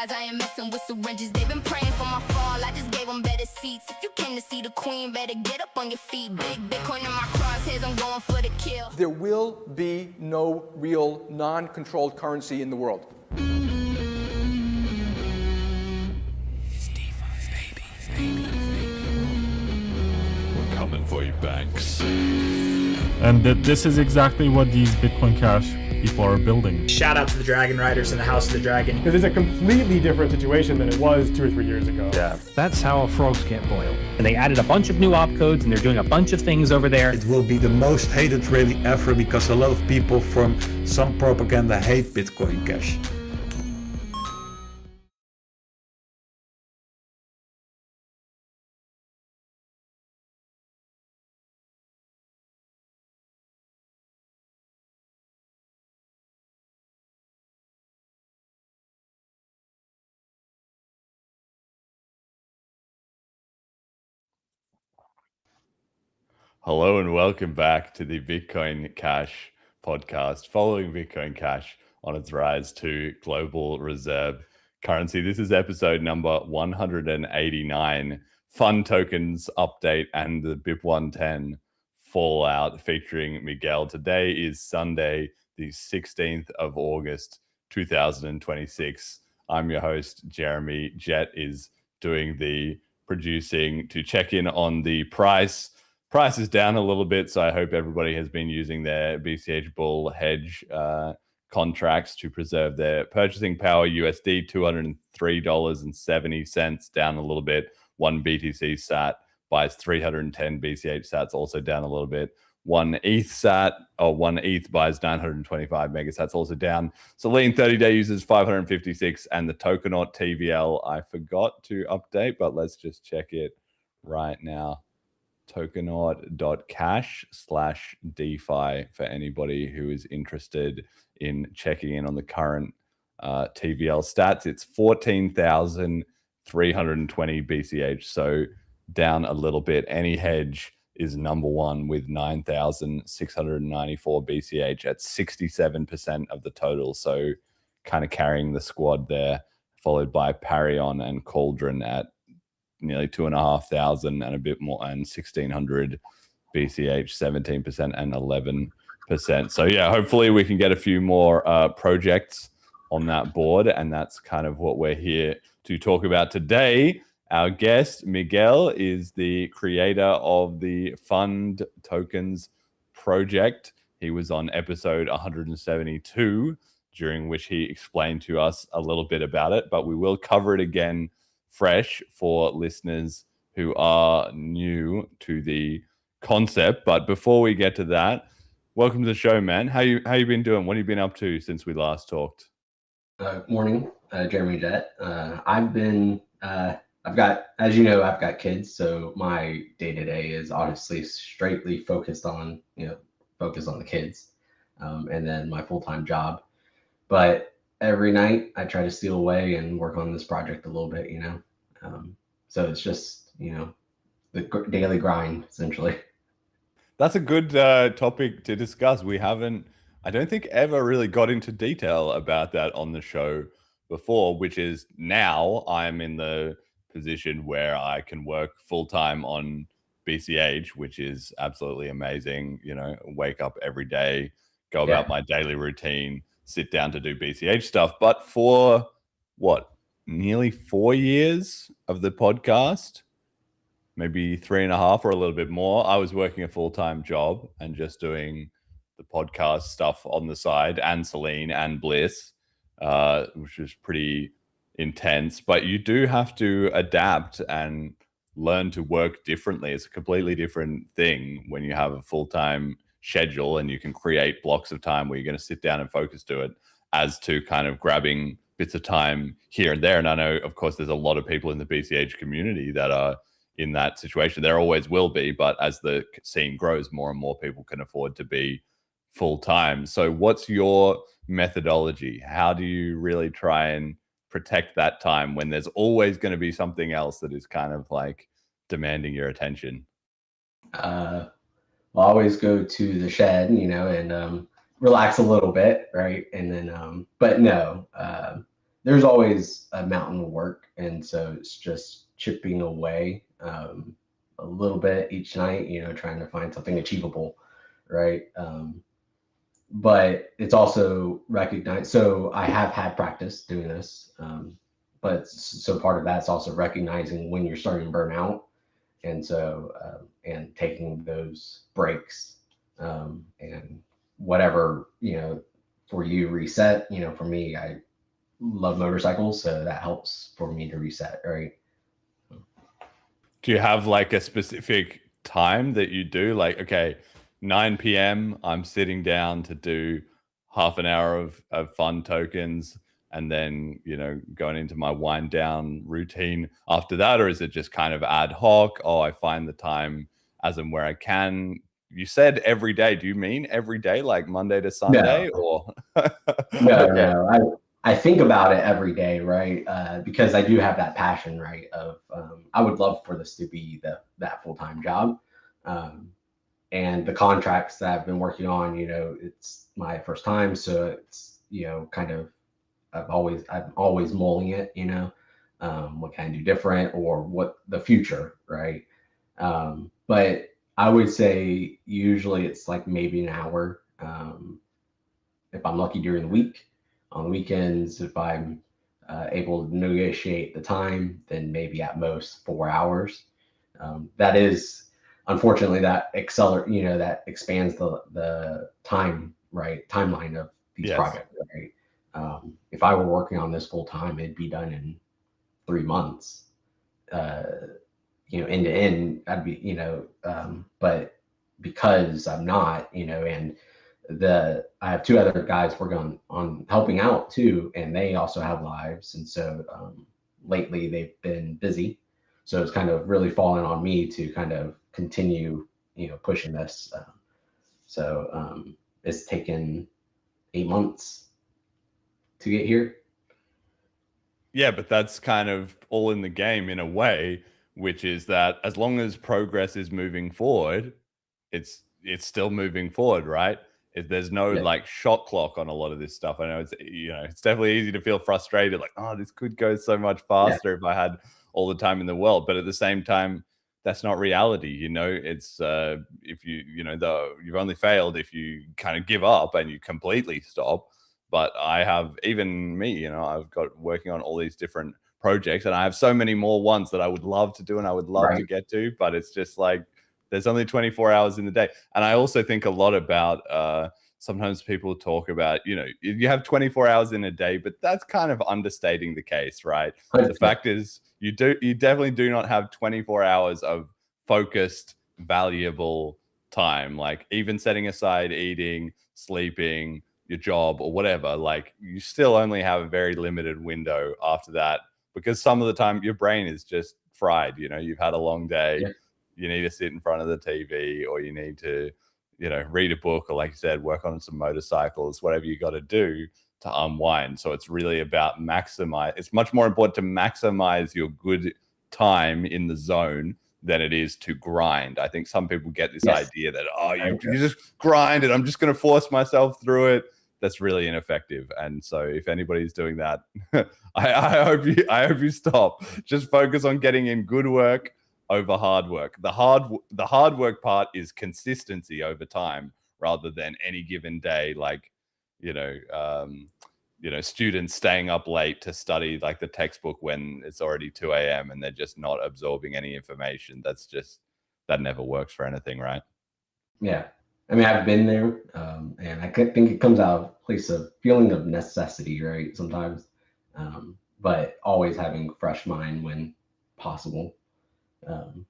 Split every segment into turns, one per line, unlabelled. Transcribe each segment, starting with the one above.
Baptized, I ain't messing with syringes. They've been praying for my fall, I just gave them better seats. If you came to see the queen, better get up on your feet. Big Bitcoin in my crosshairs, I'm going for the kill.
There will be no real non-controlled currency in the world.
We're coming for you, banks.
And this is exactly what these Bitcoin Cash people are building.
Shout out to the Dragon Riders and the House of the Dragon.
Because it's a completely different situation than it was 2 or 3 years ago.
Yeah.
That's how frogs get boiled. And they added a bunch of new opcodes and they're doing a bunch of things over there.
It will be the most hated rally ever because a lot of people from some propaganda hate Bitcoin Cash.
Hello and welcome back to the Bitcoin Cash podcast, following Bitcoin Cash on its rise to global reserve currency. This is episode number 189, FundTokens update and the BIP110 fallout featuring Miguel. Today is Sunday, the 16th of August, 2026. I'm your host, Jeremy. Jet is doing the producing to check in on the price. Price is down a little bit, so I hope everybody has been using their BCH Bull hedge contracts to preserve their purchasing power. USD $203.70, down a little bit. One BTC sat buys 310 BCH sats, also down a little bit. One ETH buys 925 megasats, also down. Selene 30-day users 556, and the Tokenaut TVL I forgot to update, but let's just check it right now. Tokenaut.cash/DeFi for anybody who is interested in checking in on the current TVL stats. It's 14,320 BCH, so down a little bit. Any hedge is number one with 9,694 BCH at 67% of the total, so kind of carrying the squad there, followed by Parion and Cauldron at nearly 2,500 and a bit more, and 1,600 BCH, 17% and 11%. So yeah, hopefully we can get a few more projects on that board, and that's kind of what we're here to talk about today. Our guest, Miguel, is the creator of the FundTokens project. He was on episode 172, during which he explained to us a little bit about it, but we will cover it again fresh for listeners who are new to the concept. But before we get to that, welcome to the show, man. How you been doing? What have you been up to since we last talked?
Morning, Jeremy Jet. I've got, as you know, I've got kids, so my day-to-day is honestly straightly focused on the kids, and then my full-time job. But every night I try to steal away and work on this project a little bit, so it's just, the daily grind, essentially.
That's a good topic to discuss. We haven't, I don't think, ever really got into detail about that on the show before, which is now I'm in the position where I can work full-time on BCH, which is absolutely amazing. Wake up every day, go about my daily routine, sit down to do BCH stuff. But for nearly 4 years of the podcast, maybe 3.5 or a little bit more, I was working a full-time job and just doing the podcast stuff on the side, and Selene and Bliss, which was pretty intense. But you do have to adapt and learn to work differently. It's a completely different thing when you have a full-time schedule and you can create blocks of time where you're going to sit down and focus to it, as to kind of grabbing bits of time here and there. And I know, of course, there's a lot of people in the BCH community that are in that situation. There always will be, but as the scene grows, more and more people can afford to be full-time. So what's your methodology? How do you really try and protect that time when there's always going to be something else that is kind of like demanding your attention?
I'll always go to the shed, and relax a little bit, right? And then, but no, there's always a mountain of work, and so it's just chipping away a little bit each night, trying to find something achievable, right? But it's also recognized. So I have had practice doing this, but so part of that's also recognizing when you're starting to burn out, and so and taking those breaks, and whatever for you reset. For me, I love motorcycles, so that helps for me to reset, right?
Do you have like a specific time that you do? Like, okay, 9 p.m. I'm sitting down to do half an hour of FundTokens, and then going into my wind down routine after that? Or is it just kind of ad hoc? Oh, I find the time as and where I can. You said every day. Do you mean every day, like Monday to Sunday?
No.
Or
No,
okay.
no. I think about it every day, right? Because I do have that passion, right? Of I would love for this to be that full-time job. And the contracts that I've been working on, it's my first time, so it's kind of I'm always mulling it, what can I do different, or what the future, right? But I would say usually it's like maybe an hour, if I'm lucky during the week. On the weekends, if I'm able to negotiate the time, then maybe at most 4 hours. That is, unfortunately, that that expands the time, right? Timeline of these
Yes.
projects, right? If I were working on this full time, it'd be done in 3 months. End to end, I'd be, but because I'm not, and I have 2 other guys working on helping out too, and they also have lives, and so lately they've been busy, so it's kind of really fallen on me to kind of continue pushing this. So it's taken 8 months to get here.
Yeah, but that's kind of all in the game in a way, which is that as long as progress is moving forward, it's still moving forward, right? There's no like shot clock on a lot of this stuff. I know it's definitely easy to feel frustrated, like, oh, this could go so much faster if I had all the time in the world. But at the same time, that's not reality. It's if you've only failed if you kind of give up and you completely stop. But I have, even me, I've got working on all these different projects, and I have so many more ones that I would love to do and I would love to get to, but it's just like there's only 24 hours in the day. And I also think a lot about sometimes people talk about, you have 24 hours in a day, but that's kind of understating the case, right? The fact is you definitely do not have 24 hours of focused, valuable time. Like even setting aside eating, sleeping, your job or whatever, like you still only have a very limited window after that, because some of the time your brain is just fried. You've had a long day. You need to sit in front of the TV, or you need to read a book, or like you said, work on some motorcycles, whatever you got to do to unwind. So it's really about it's much more important to maximize your good time in the zone than it is to grind. I think some people get this idea that, oh, you just grind it, I'm just going to force myself through it. That's really ineffective. And so if anybody's doing that, I hope you stop. Just focus on getting in good work over hard work. The hard work part is consistency over time, rather than any given day, like students staying up late to study like the textbook when it's already 2 a.m. and they're just not absorbing any information. That never works for anything, right?
Yeah. I mean, I've been there, and I think it comes out of a place of feeling of necessity, right? Sometimes, but always having fresh mind when possible.
Do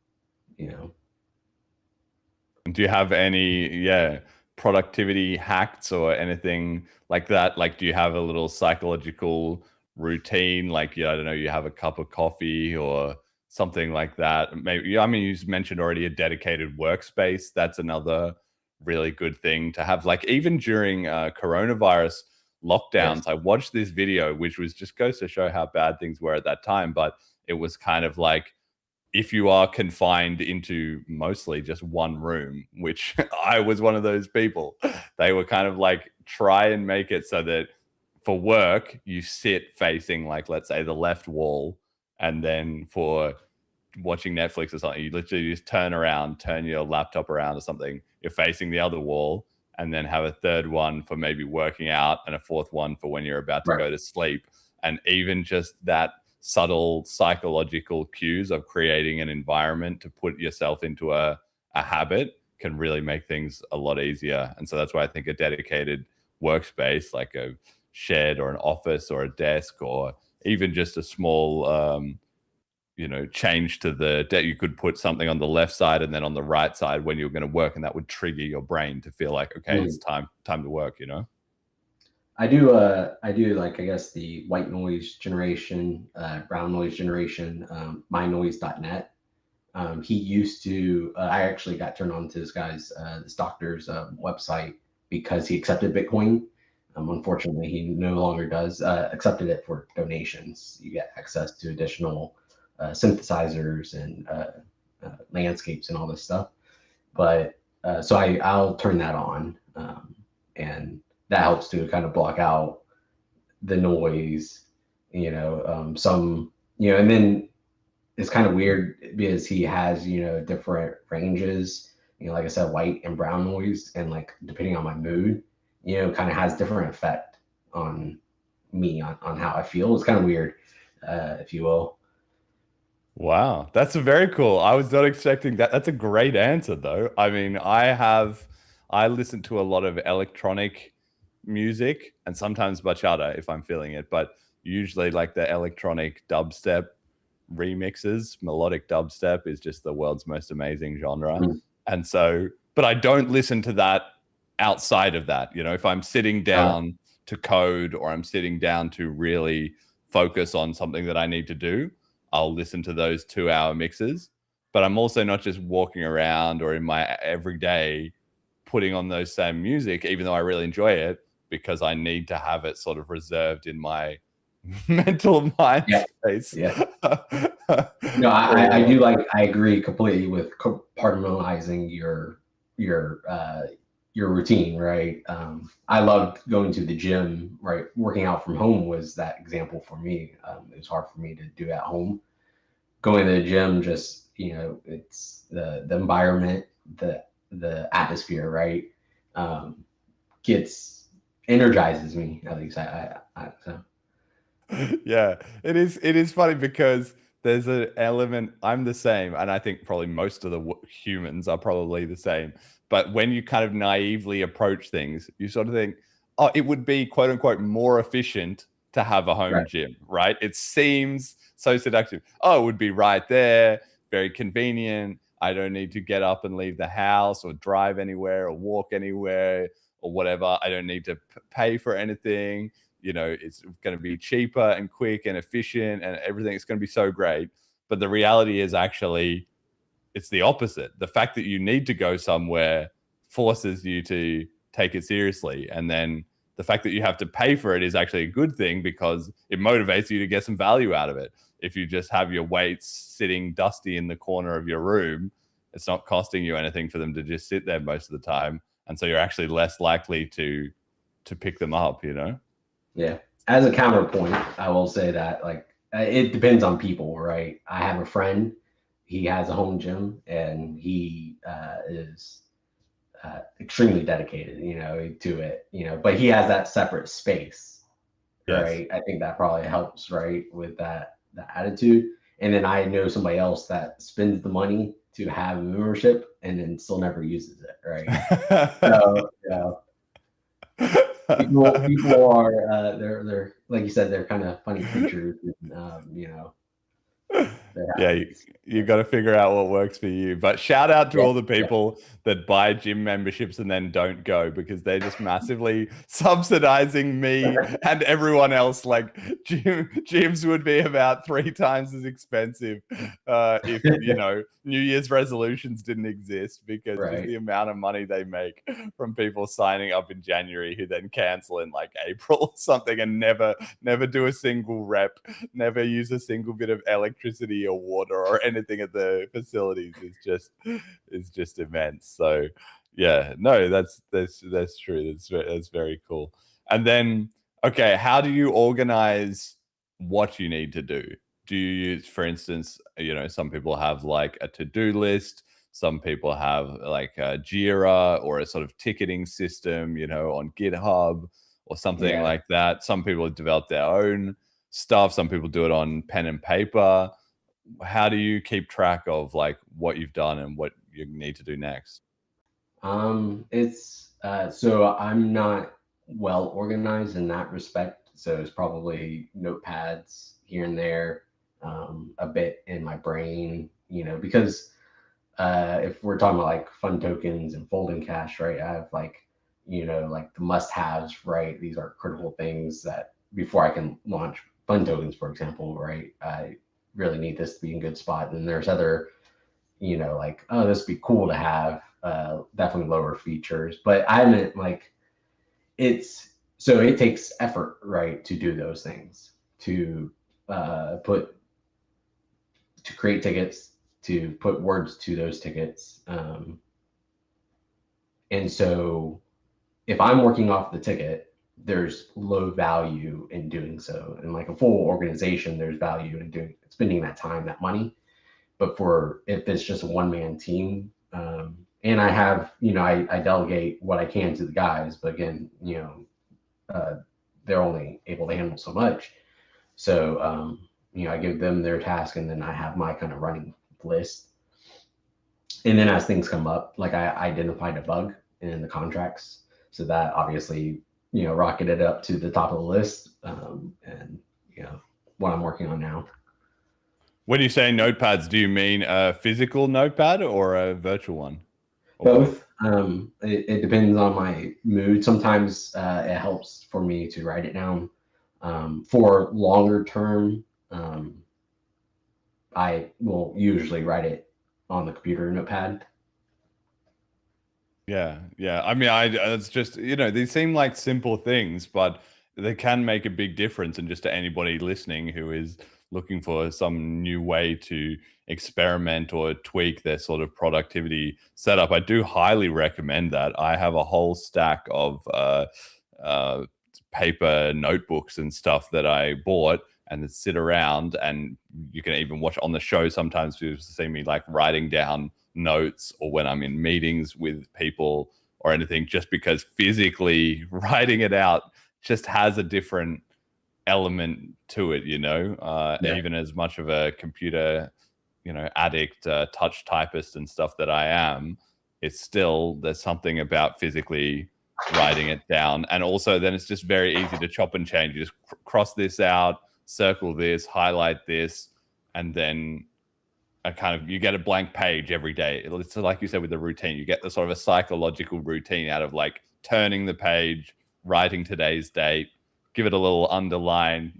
you have any productivity hacks or anything like that? Like, do you have a little psychological routine? Like, I don't know, you have a cup of coffee or something like that. Maybe, I mean, you mentioned already a dedicated workspace. That's another really good thing to have. Like even during coronavirus lockdowns, I watched this video, which was just goes to show how bad things were at that time. But it was kind of like, if you are confined into mostly just one room, which I was one of those people, they were kind of like, try and make it so that for work, you sit facing, like, let's say the left wall, and then for watching Netflix or something, you literally just turn around, turn your laptop around or something, you're facing the other wall, and then have a third one for maybe working out and a fourth one for when you're about to go to sleep. And even just that subtle psychological cues of creating an environment to put yourself into a habit can really make things a lot easier. And so that's why I think a dedicated workspace, like a shed or an office or a desk, or even just a small change to the deck. You could put something on the left side and then on the right side when you're going to work, and that would trigger your brain to feel like, okay, it's time to work,
I do like, I guess, the white noise generation, brown noise generation, mynoise.net. He used to, I actually got turned on to this doctor's website because he accepted Bitcoin. Unfortunately, he no longer does, accepted it for donations. You get access to additional synthesizers and landscapes and all this stuff. But so I'll turn that on, and that helps to kind of block out the noise, and then it's kind of weird because he has, different ranges, like I said, white and brown noise, and like depending on my mood, kind of has different effect on me on how I feel. It's kind of weird, if you will.
Wow, that's very cool. I was not expecting that. That's a great answer, though. I mean, I listen to a lot of electronic music and sometimes bachata if I'm feeling it, but usually like the electronic dubstep remixes. Melodic dubstep is just the world's most amazing genre. And so, but I don't listen to that outside of that. If I'm sitting down to code, or I'm sitting down to really focus on something that I need to do, I'll listen to those 2-hour mixes. But I'm also not just walking around or in my everyday putting on those same music, even though I really enjoy it, because I need to have it sort of reserved in my mental mind space.
No, I do I agree completely with compartmentalizing your routine, right? I loved going to the gym, right? Working out from home was that example for me. It was hard for me to do at home. Going to the gym, just, it's the environment, the atmosphere, right? Energizes me, at least. So.
Yeah, it is funny because there's an element, I'm the same, and I think probably most of the humans are probably the same. But when you kind of naively approach things, you sort of think, oh, it would be quote unquote more efficient to have a home gym, right? It seems so seductive. Oh, it would be right there, very convenient. I don't need to get up and leave the house or drive anywhere or walk anywhere or whatever. I don't need to pay for anything. It's going to be cheaper and quick and efficient and everything. It's going to be so great. But the reality is actually it's the opposite. The fact that you need to go somewhere forces you to take it seriously. And then the fact that you have to pay for it is actually a good thing because it motivates you to get some value out of it. If you just have your weights sitting dusty in the corner of your room, it's not costing you anything for them to just sit there most of the time. And so you're actually less likely to pick them up,
Yeah. As a counterpoint, I will say that it depends on people, right? I have a friend, he has a home gym and he is extremely dedicated, to it, but he has that separate space, right? I think that probably helps, right, with that attitude. And then I know somebody else that spends the money to have a membership and then still never uses it, right? So, people are they're like you said, they're kind of funny creatures, and,
yeah, you got to figure out what works for you. But shout out to all the people that buy gym memberships and then don't go because they're just massively subsidizing me and everyone else. Like gyms would be about 3 times as expensive if New Year's resolutions didn't exist, because just the amount of money they make from people signing up in January who then cancel in like April or something and never do a single rep, never use a single bit of electricity or water or anything at the facilities is just immense. So yeah, no, that's true. That's very cool. And then Okay, how do you organize what you need to do? Do you use, for instance, some people have like a to-do list, some people have like a Jira or a sort of ticketing system, on GitHub or something like that. Some people develop their own stuff, some people do it on pen and paper. How do you keep track of like what you've done and what you need to do next?
It's so I'm not well organized in that respect. So it's probably notepads here and there, a bit in my brain, because if we're talking about like FundTokens and folding cash, right? I have like, like the must-haves, right? These are critical things that before I can launch FundTokens, for example, right? I really need this to be in good spot. And there's other, like, oh, this would be cool to have, definitely lower features. But I meant like so it takes effort, right, to do those things, to create tickets, to put words to those tickets. And so if I'm working off the ticket, there's low value in doing so. And like a full organization, there's value in spending that time, that money. But if it's just a one-man team, and I have, I delegate what I can to the guys, but again, they're only able to handle so much. So, I give them their task, and then I have my kind of running list. And then as things come up, like I identified a bug in the contracts, so that obviously, rocketed up to the top of the list, and what I'm working on now.
When you say notepads, do you mean a physical notepad or a virtual one?
Both. It depends on my mood. Sometimes it helps for me to write it down. For longer term, I will usually write it on the computer notepad.
Yeah. I mean, it's just, these seem like simple things, but they can make a big difference. And just to anybody listening who is looking for some new way to experiment or tweak their sort of productivity setup, I do highly recommend that. I have a whole stack of paper notebooks and stuff that I bought and that sit around, and you can even watch on the show. Sometimes you see me like writing down notes, or when I'm in meetings with people or anything, just because physically writing it out just has a different element to it, even as much of a computer, addict, touch typist and stuff that I am, it's still, there's something about physically writing it down. And also then it's just very easy to chop and change. You just cross this out, circle this, highlight this, and then you get a blank page every day. It's like you said with the routine, you get the sort of a psychological routine out of like turning the page, writing today's date, give it a little underline,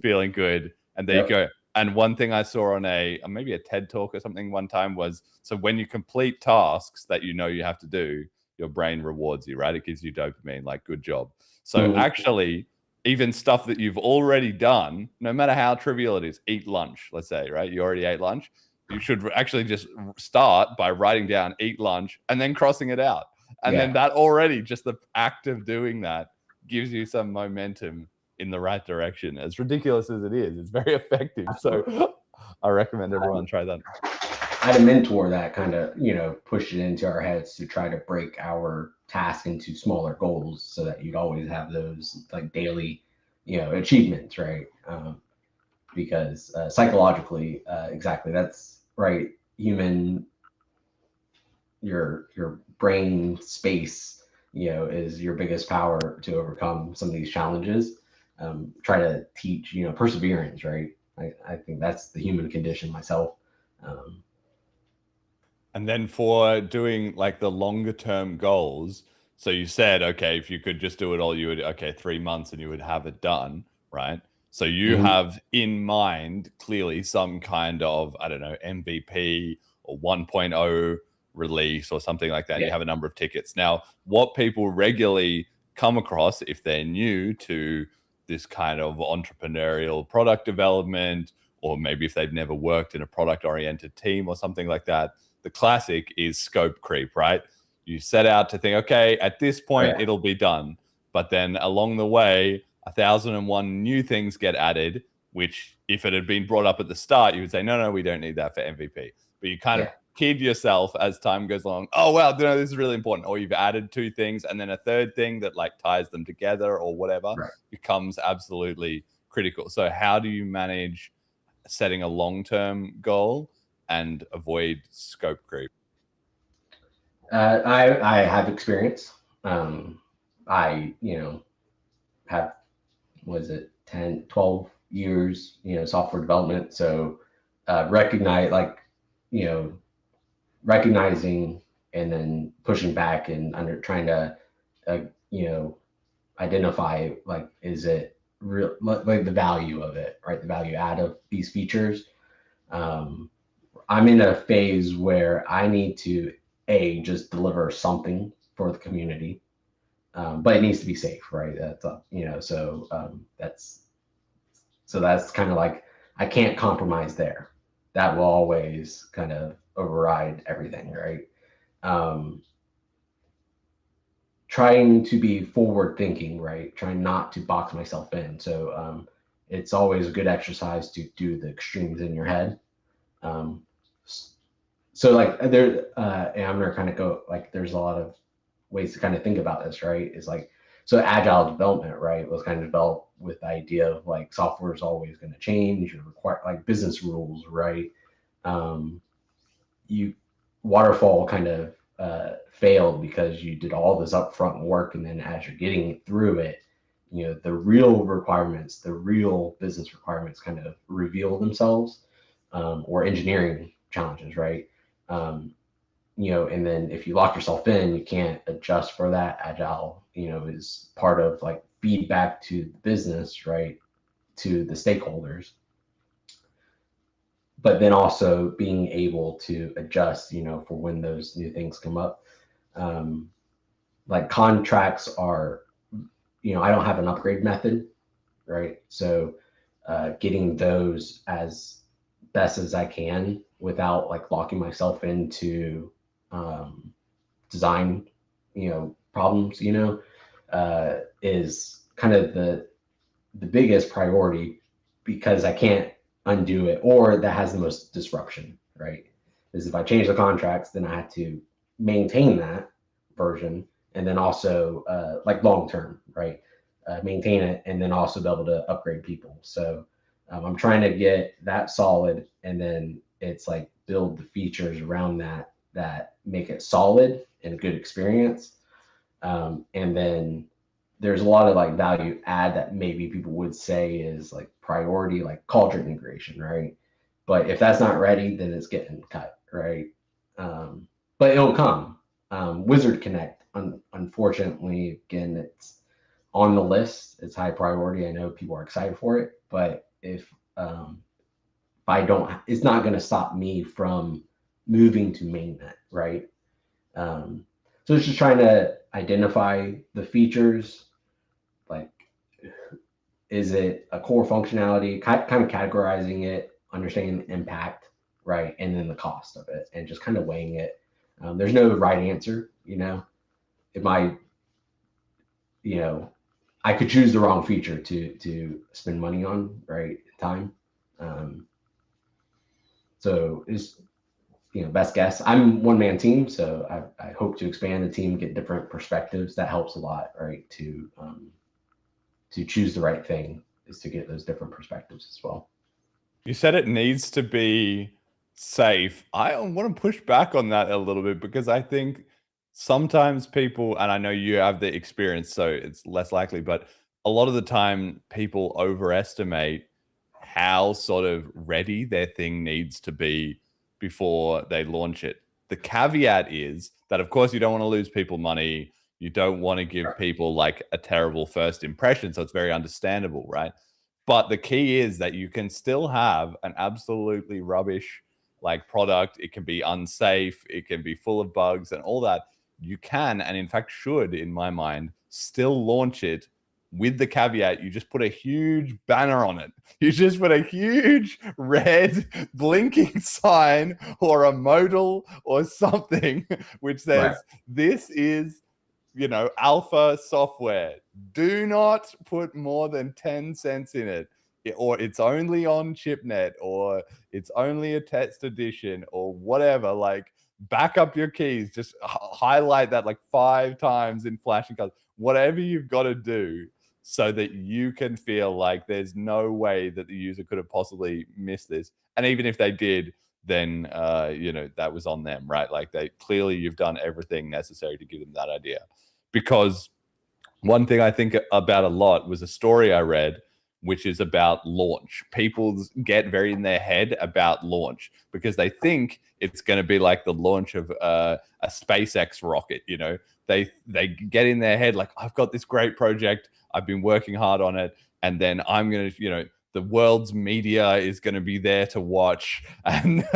feeling good. And there you go. And one thing I saw on maybe a TED talk or something one time was, so when you complete tasks that you have to do, your brain rewards you, right? It gives you dopamine, like good job. So actually, even stuff that you've already done, no matter how trivial it is, eat lunch, let's say, right? You already ate lunch. You should actually just start by writing down, eat lunch, and then crossing it out. And then that already, just the act of doing that, gives you some momentum in the right direction. As ridiculous as it is, it's very effective. So I recommend everyone try that.
I had a mentor that kind of, pushed it into our heads to try to break our task into smaller goals so that you'd always have those like daily, achievements, right? Because psychologically, exactly, that's right. Your brain space, is your biggest power to overcome some of these challenges. Try to teach, perseverance, right? I think that's the human condition myself.
And then for doing like the longer term goals, so you said, okay, if you could just do it all, you would, 3 months and you would have it done, right? So you have in mind clearly some kind of, I don't know, MVP or 1.0 release or something like that. You have a number of tickets. Now, what people regularly come across if they're new to this kind of entrepreneurial product development, or maybe if they've never worked in a product oriented team or something like that, the classic is scope creep, right? You set out to think, okay, at this point, it'll be done. But then along the way, 1,001 new things get added, which if it had been brought up at the start, you would say, no, we don't need that for MVP. But you kind of kid yourself as time goes along. Oh, wow, no, this is really important. Or you've added 2 things and then a third thing that like ties them together or whatever becomes absolutely critical. So how do you manage setting a long-term goal and avoid scope creep?
I have experience. I, have, 10, 12 years, software development. So recognizing and then pushing back and trying to, identify, like, is it real, like the value of it, right? The value add of these features. I'm in a phase where I need to just deliver something for the community, but it needs to be safe, right? That's that's kind of like, I can't compromise there. That will always kind of override everything, right? Trying to be forward thinking, right? Trying not to box myself in. So it's always a good exercise to do the extremes in your head. So like and I'm gonna kind of go, like, there's a lot of ways to kind of think about this, right? It's like, so agile development, right, was kind of developed with the idea of like software is always going to change, you require like business rules, right? Waterfall kind of failed because you did all this upfront work, and then as you're getting through it, the real requirements, the real business requirements kind of reveal themselves, or engineering challenges, right? And then if you lock yourself in, you can't adjust for that. Agile, is part of like feedback to the business, right? To the stakeholders. But then also being able to adjust, for when those new things come up. Like contracts are, I don't have an upgrade method, right? So getting those as best as I can without like locking myself into design, problems, is kind of the biggest priority, because I can't undo it, or that has the most disruption, right? Is if I change the contracts, then I have to maintain that version, and then also like long term, right? Maintain it, and then also be able to upgrade people. So I'm trying to get that solid, and then it's like build the features around that make it solid and a good experience. And then there's a lot of like value add that maybe people would say is like priority, like cauldron integration, right? But if that's not ready, then it's getting cut, right? But it'll come. Wizard Connect, unfortunately, again, it's on the list. It's high priority. I know people are excited for it, but if I don't, it's not going to stop me from moving to mainnet, right? So it's just trying to identify the features, like, is it a core functionality, kind of categorizing it, understanding the impact, right? And then the cost of it, and just kind of weighing it. There's no right answer, It might, I could choose the wrong feature to spend money on, right? Time. So it's, best guess. I'm one-man team, so I hope to expand the team, get different perspectives. That helps a lot, right? To choose the right thing is to get those different perspectives as well.
You said it needs to be safe. I want to push back on that a little bit, because I think sometimes people, and I know you have the experience, so it's less likely, but a lot of the time people overestimate how sort of ready their thing needs to be before they launch it. The caveat is that, of course, you don't want to lose people money. You don't want to give people like a terrible first impression. So it's very understandable, right? But the key is that you can still have an absolutely rubbish like product. It can be unsafe. It can be full of bugs and all that. You can, and in fact should, in my mind, still launch it with the caveat, you just put a huge banner on it. You just put a huge red blinking sign or a modal or something which says, this is alpha software. Do not put more than 10 cents in it, or it's only on ChipNet, or it's only a test edition, or whatever. Like, back up your keys. Just highlight that like 5 times in flashing colors. Whatever you've got to do so that you can feel like there's no way that the user could have possibly missed this. And even if they did, then that was on them, right? Like, you've done everything necessary to give them that idea. Because one thing I think about a lot was a story I read, which is about launch. People get very in their head about launch because they think it's going to be like the launch of a SpaceX rocket. They get in their head like, I've got this great project, I've been working hard on it, and then I'm going to, the world's media is going to be there to watch, and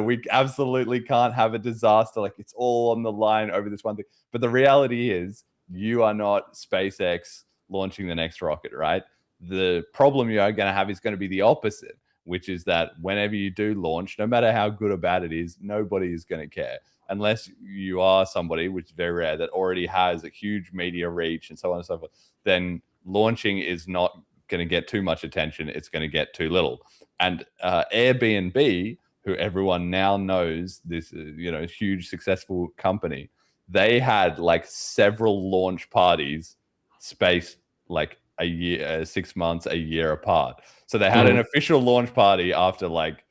we absolutely can't have a disaster. Like, it's all on the line over this one thing. But the reality is, you are not SpaceX launching the next rocket, right? The problem you are going to have is going to be the opposite, which is that whenever you do launch, no matter how good or bad it is, nobody is going to care. Unless you are somebody, which is very rare, that already has a huge media reach and so on and so forth, then launching is not going to get too much attention. It's going to get too little. And Airbnb, who everyone now knows, this huge successful company, they had like several launch parties spaced like a year, 6 months, a year apart. So they had an official launch party after like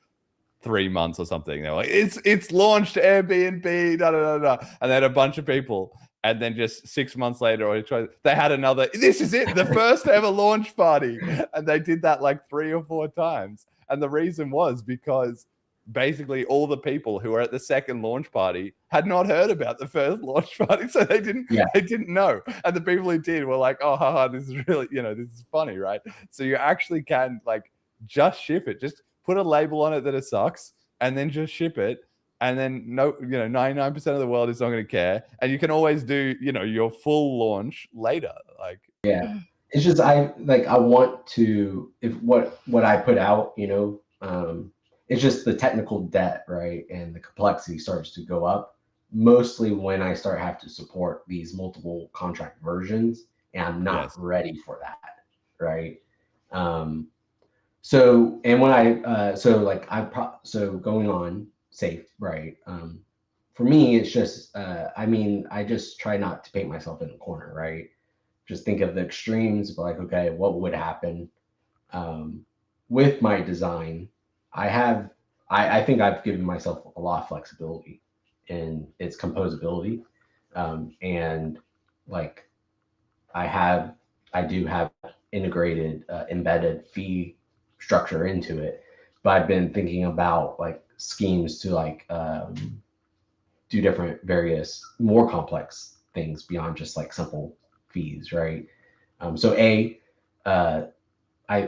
3 months or something. They're like, it's launched Airbnb, da da da da, and they had a bunch of people. And then just 6 months later, they had another. This is it, the first ever launch party, and they did that like 3 or 4 times. And the reason was because basically all the people who were at the second launch party had not heard about the first launch party, so they didn't know. And the people who did were like, oh, haha, this is really, this is funny, right? So you actually can like just ship it, just put a label on it that it sucks, and then just ship it. And then 99% of the world is not going to care, and you can always do your full launch later. Like,
yeah, it's just I want to, if what I put out, it's just the technical debt, right? And the complexity starts to go up, mostly when I start have to support these multiple contract versions, and I'm not ready for that, right? So, and when going on safe, right? For me, it's just, I just try not to paint myself in a corner, right? Just think of the extremes, but like, okay, what would happen with my design? I think I've given myself a lot of flexibility in its composability. And like I do have integrated embedded fee structure into it, but I've been thinking about like schemes to like do different various more complex things beyond just like simple fees, right? So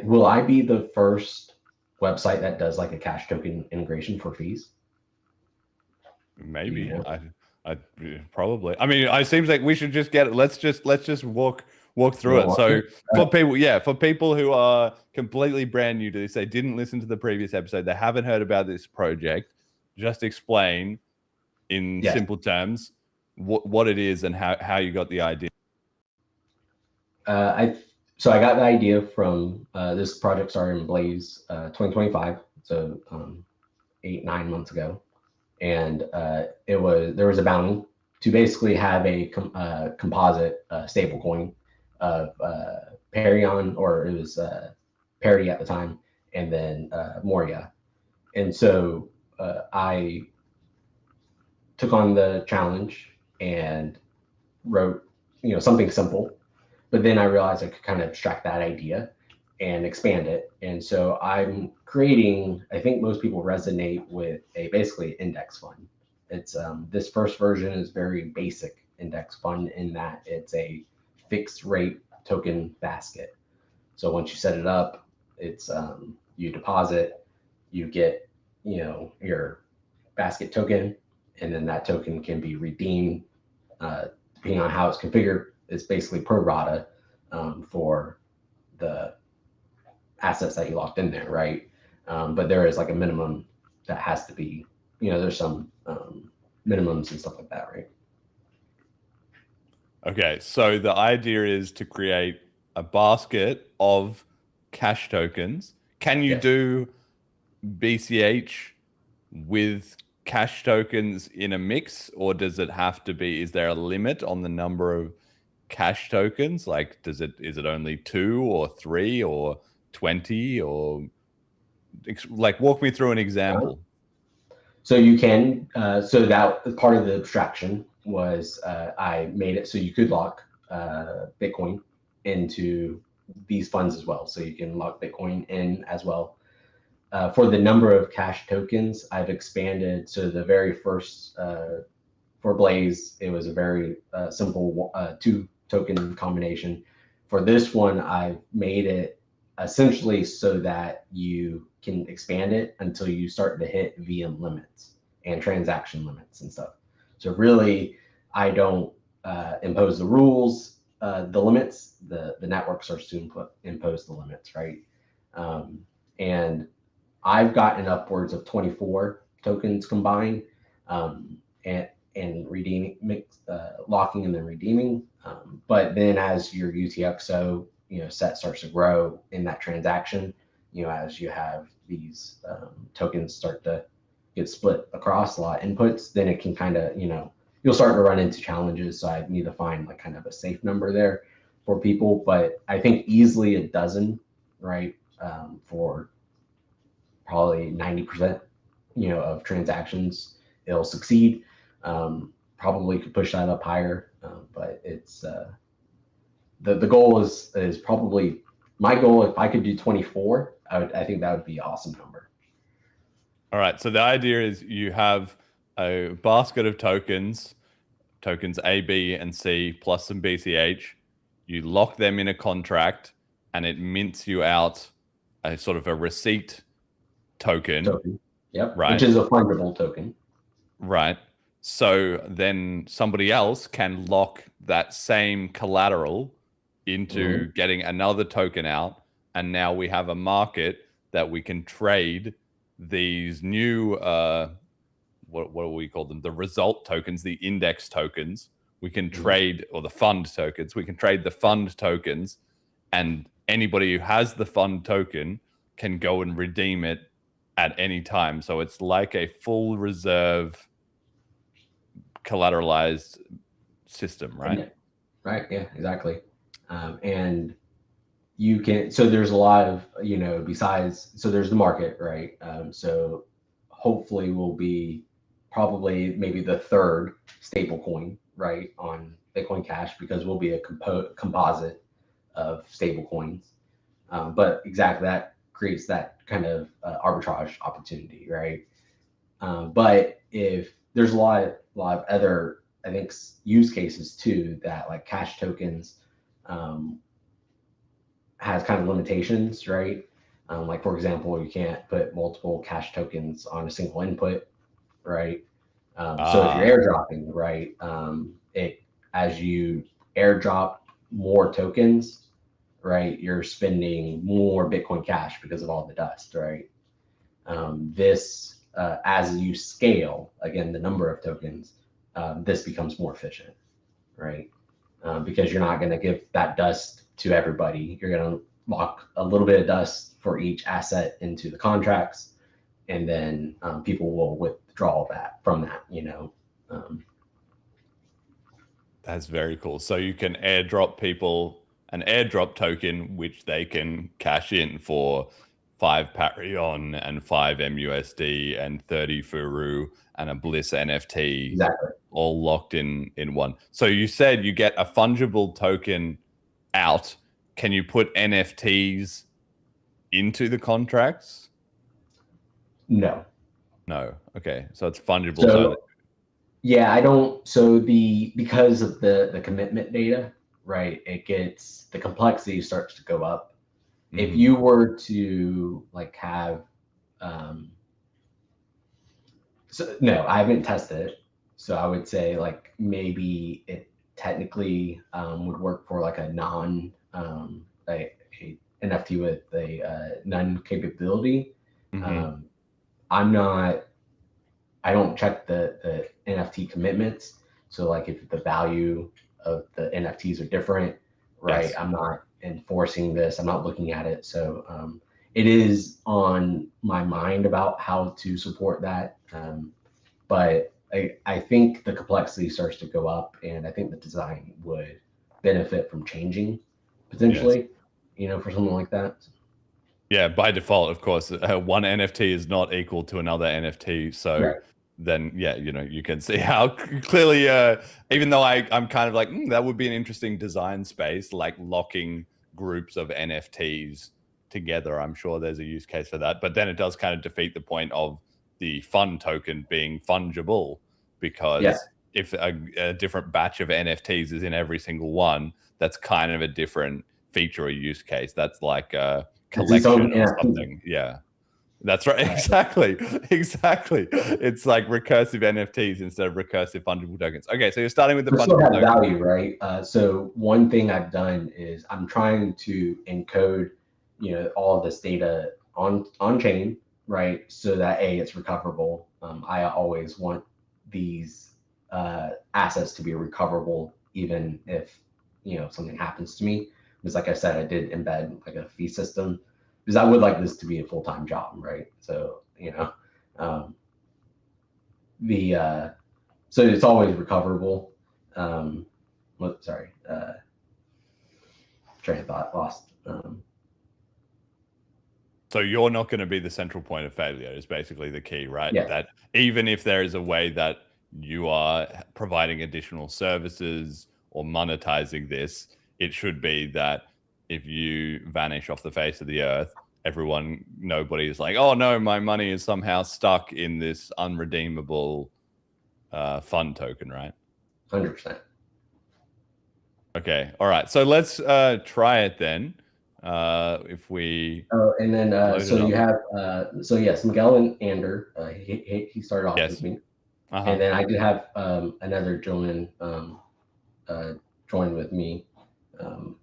will I be the first website that does like a cash token integration for fees?
Maybe. I probably. I mean, it seems like we should just get it. Let's just walk through it. So for people who are completely brand new to this, they didn't listen to the previous episode, they haven't heard about this project, just explain in simple terms what it is and how you got the idea.
So I got the idea from this project started in Blaze 2025, so 8-9 months ago, and there was a bounty to basically have a composite stablecoin of Perion, or it was Parity at the time, and then Moria. And so I took on the challenge and wrote something simple. But then I realized I could kind of abstract that idea and expand it. And so I'm creating, I think most people resonate with basically index fund. It's this first version is very basic index fund in that it's a fixed rate token basket. So once you set it up, it's you deposit, you get your basket token, and then that token can be redeemed depending on how it's configured. It's basically pro rata for the assets that you locked in there, right? But there is like a minimum that has to be, there's some minimums and stuff like that, right?
Okay, so the idea is to create a basket of cash tokens. Can you
Yes.
do BCH with cash tokens in a mix, or does it have to be, is there a limit on the number of cash tokens? Like, is it only 2 or 3 or 20, or like walk me through an example.
So you can, so that part of the abstraction was I made it so you could lock Bitcoin into these funds as well. So you can lock Bitcoin in as well. For the number of cash tokens, I've expanded. So the very first, for Blaze, it was a very simple 2 token combination. For this one, I've made it essentially so that you can expand it until you start to hit VM limits and transaction limits and stuff. So really, I don't impose the rules, the limits. The network starts to impose the limits, right? And I've gotten upwards of 24 tokens combined, and redeeming, locking and then redeeming. But then as your UTXO set starts to grow in that transaction, as you have these tokens start to get split across a lot of inputs, then it can kind of, you'll start to run into challenges. So I need to find like kind of a safe number there for people. But I think easily a dozen, right, for probably 90%, of transactions, it'll succeed. Probably could push that up higher, but it's the goal is probably, my goal, if I could do 24, I think that would be an awesome number.
All right, so the idea is you have a basket of tokens A, B, and C, plus some BCH. You lock them in a contract, and it mints you out a sort of a receipt token.
Yep,
right.
Which is a fungible token.
Right. So then somebody else can lock that same collateral into getting another token out. And now we have a market that we can trade these new, what do we call them? The result tokens, the index tokens. We can trade, or the fund tokens. We can trade the fund tokens, and anybody who has the fund token can go and redeem it at any time. So it's like a full reserve collateralized system, right?
Right. Yeah, exactly. And you can, so there's a lot of, besides, so there's the market, right? So hopefully we'll be probably maybe the third stable coin, right, on Bitcoin Cash, because we'll be a composite of stable coins. But exactly, that creates that kind of arbitrage opportunity, right? But if there's a lot of other, I think, use cases too, that like cash tokens has kind of limitations, right? Like for example, you can't put multiple cash tokens on a single input, right? So if you're airdropping, right, as you airdrop more tokens, right, you're spending more Bitcoin Cash because of all the dust, right? As you scale, again, the number of tokens, this becomes more efficient, right? Because you're not going to give that dust to everybody. You're going to lock a little bit of dust for each asset into the contracts, and then people will withdraw that from that,
That's very cool. So you can airdrop people an airdrop token, which they can cash in for 5 Parion and 5 MUSD and 30 Furu and a Bliss NFT,
exactly,
all locked in one. So you said you get a fungible token out. Can you put NFTs into the contracts?
No.
Okay. So it's fungible.
So yeah, I don't. So because of the commitment data, right, the complexity starts to go up. If you were to like have, so no, I haven't tested it. So I would say like maybe it technically would work for like a a NFT with a none capability. I don't check the NFT commitments. So like if the value the NFTs are different, right?
Yes.
I'm not enforcing this. I'm not looking at it. So it is on my mind about how to support that. But I think the complexity starts to go up, and I think the design would benefit from changing potentially, for something like that.
Yeah, by default, of course, one NFT is not equal to another NFT. So
Right.
then, you can see how clearly, even though I'm kind of like, that would be an interesting design space, like locking groups of NFTs together. I'm sure there's a use case for that. But then it does kind of defeat the point of the fund token being fungible, because if a different batch of NFTs is in every single one, that's kind of a different feature or use case. That's like a collection or something. Yeah, that's right. Exactly. It's like recursive NFTs instead of recursive fungible tokens. Okay, so you're starting with the fungible
have
token.
value, right? So one thing I've done is I'm trying to encode, all of this data on chain, right? So that it's recoverable. I always want these assets to be recoverable, even if something happens to me. Because like I said, I did embed like a fee system, because I would like this to be a full-time job, right? So so it's always recoverable. Sorry, train of thought lost.
So you're not going to be the central point of failure is basically the key, right?
Yeah.
That even if there is a way that you are providing additional services or monetizing this, it should be that if you vanish off the face of the earth, nobody is like, oh no, my money is somehow stuck in this unredeemable fund token, right?
100%.
Okay. All right. So let's try it then. If we
and then so you have yes, Miguel and Ander, he started off with me, and then I did have another gentleman join with me.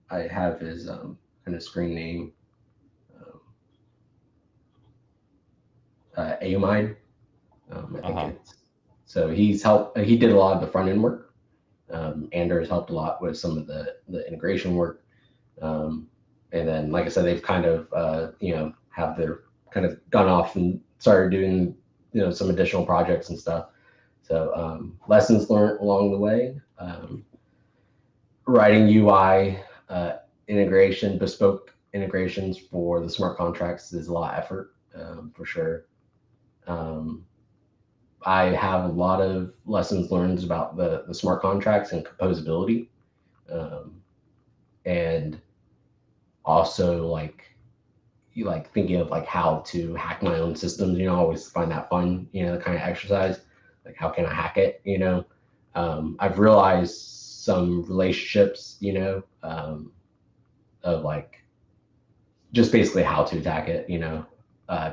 I have his kind of screen name, Aumide. I think it's so he did a lot of the front end work. Ander has helped a lot with some of the integration work. And then, like I said, they've kind of, have their kind of gone off and started doing, some additional projects and stuff. So lessons learned along the way. Writing UI integration, bespoke integrations for the smart contracts is a lot of effort, for sure. I have a lot of lessons learned about the smart contracts and composability, and also thinking of how to hack my own systems. I always find that fun, the kind of exercise, like how can I hack it? I've realized some relationships, of just basically how to attack it,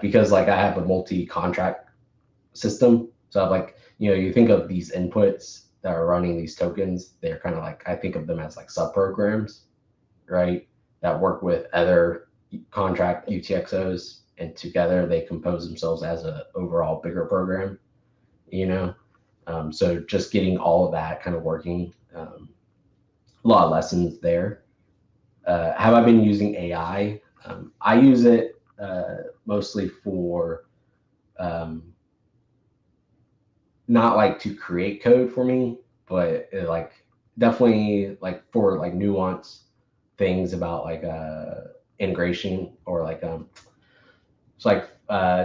because I have a multi-contract system. So I've you think of these inputs that are running these tokens, they're kind of I think of them as sub-programs, right? That work with other contract UTXOs, and together they compose themselves as an overall bigger program, so just getting all of that kind of working, a lot of lessons there. Have I been using AI? I use it mostly for not to create code for me, but definitely for nuance things about integration, or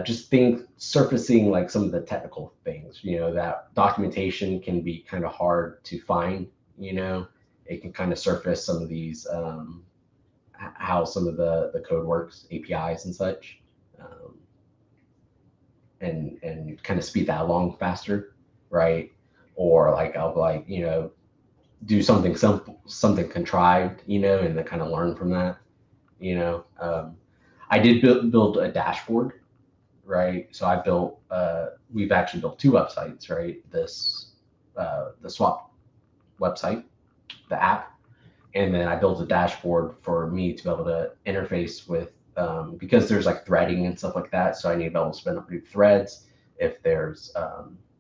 just surfacing some of the technical things, that documentation can be kind of hard to find. It can kind of surface some of these how some of the code works, APIs and such, and kind of speed that along faster, right? Or I'll do something simple, something contrived, and then kind of learn from that. I did build a dashboard, right? So I built, we've actually built 2 websites, right? The swap website, the app, and then I built a dashboard for me to be able to interface with, because there's threading and stuff like that. So I need to be able to spin up new threads if there's,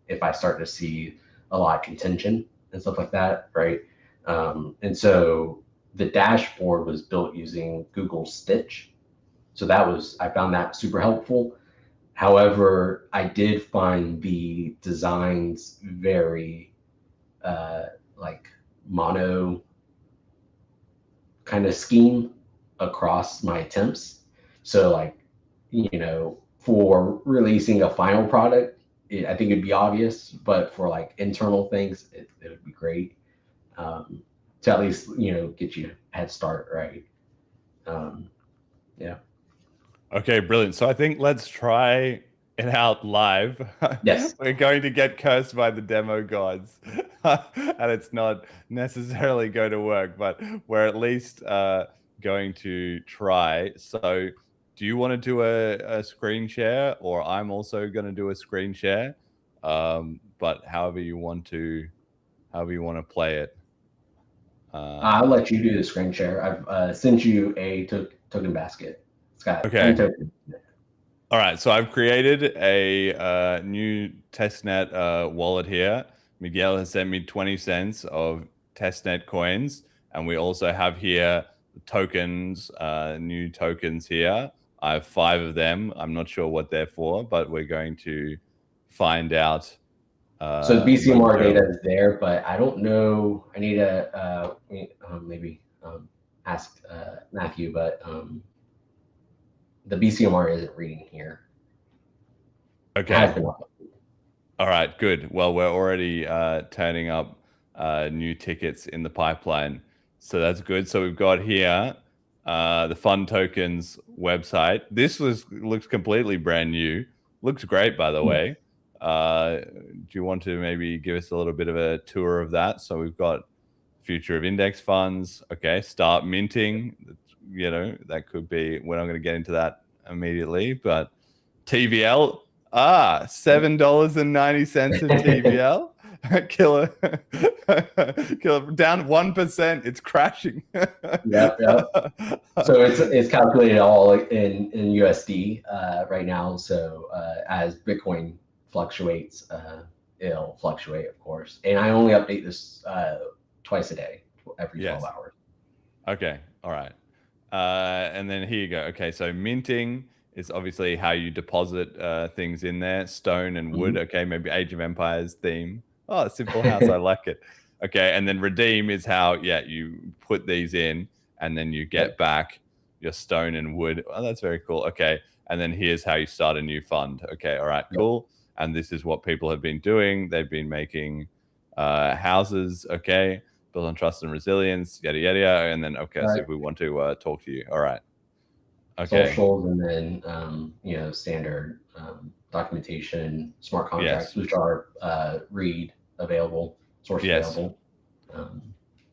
if I start to see a lot of contention and stuff like that, right? And so the dashboard was built using Google Stitch. So I found that super helpful. However, I did find the designs very like mono kind of scheme across my attempts. So like, for releasing a final product, I think it'd be obvious, but for like internal things, it would be great to at least, get you a head start, right? Yeah.
Okay, brilliant. So I think let's try it out live.
Yes.
We're going to get cursed by the demo gods, and it's not necessarily going to work, but we're at least going to try. So do you want to do a screen share, or I'm also going to do a screen share? But however you want to play it.
I'll let you do the screen share. I've sent you a token basket. It's got 10 tokens.
All right, so I've created a new testnet wallet here. Miguel has sent me 20 cents of testnet coins, and we also have here tokens, new tokens here. I have 5 of them. I'm not sure what they're for, but we're going to find out.
So the BCMR data is there, but I don't know. I need to maybe ask Matthew, but the BCMR isn't reading here.
Okay. All right, good. Well, we're already turning up new tickets in the pipeline. So that's good. So we've got here the FundTokens website. This looks completely brand new. Looks great, by the way. Do you want to maybe give us a little bit of a tour of that? So we've got future of index funds. Okay, start minting. That could be, we're not going to get into that immediately, but TVL, $7.90 of TVL. Killer down 1%. It's crashing.
Yep. So it's calculated all in USD right now. So as Bitcoin fluctuates, it'll fluctuate, of course. And I only update this twice a day, every 12 hours.
Okay. All right. And then here you go. Okay. So minting is obviously how you deposit things in there. Stone and wood. Okay. Maybe Age of Empires theme. Oh, Simple House. I like it. Okay. And then redeem is how, you put these in and then you get back your stone and wood. Oh, that's very cool. Okay. And then here's how you start a new fund. Okay. All right. Cool. And this is what people have been doing. They've been making houses. Okay. Built on trust and resilience, yada, yada, yada. And then, okay, so if we want to talk to you. All right. Okay.
Socials, and then, standard documentation, smart contracts, which are read available, source available.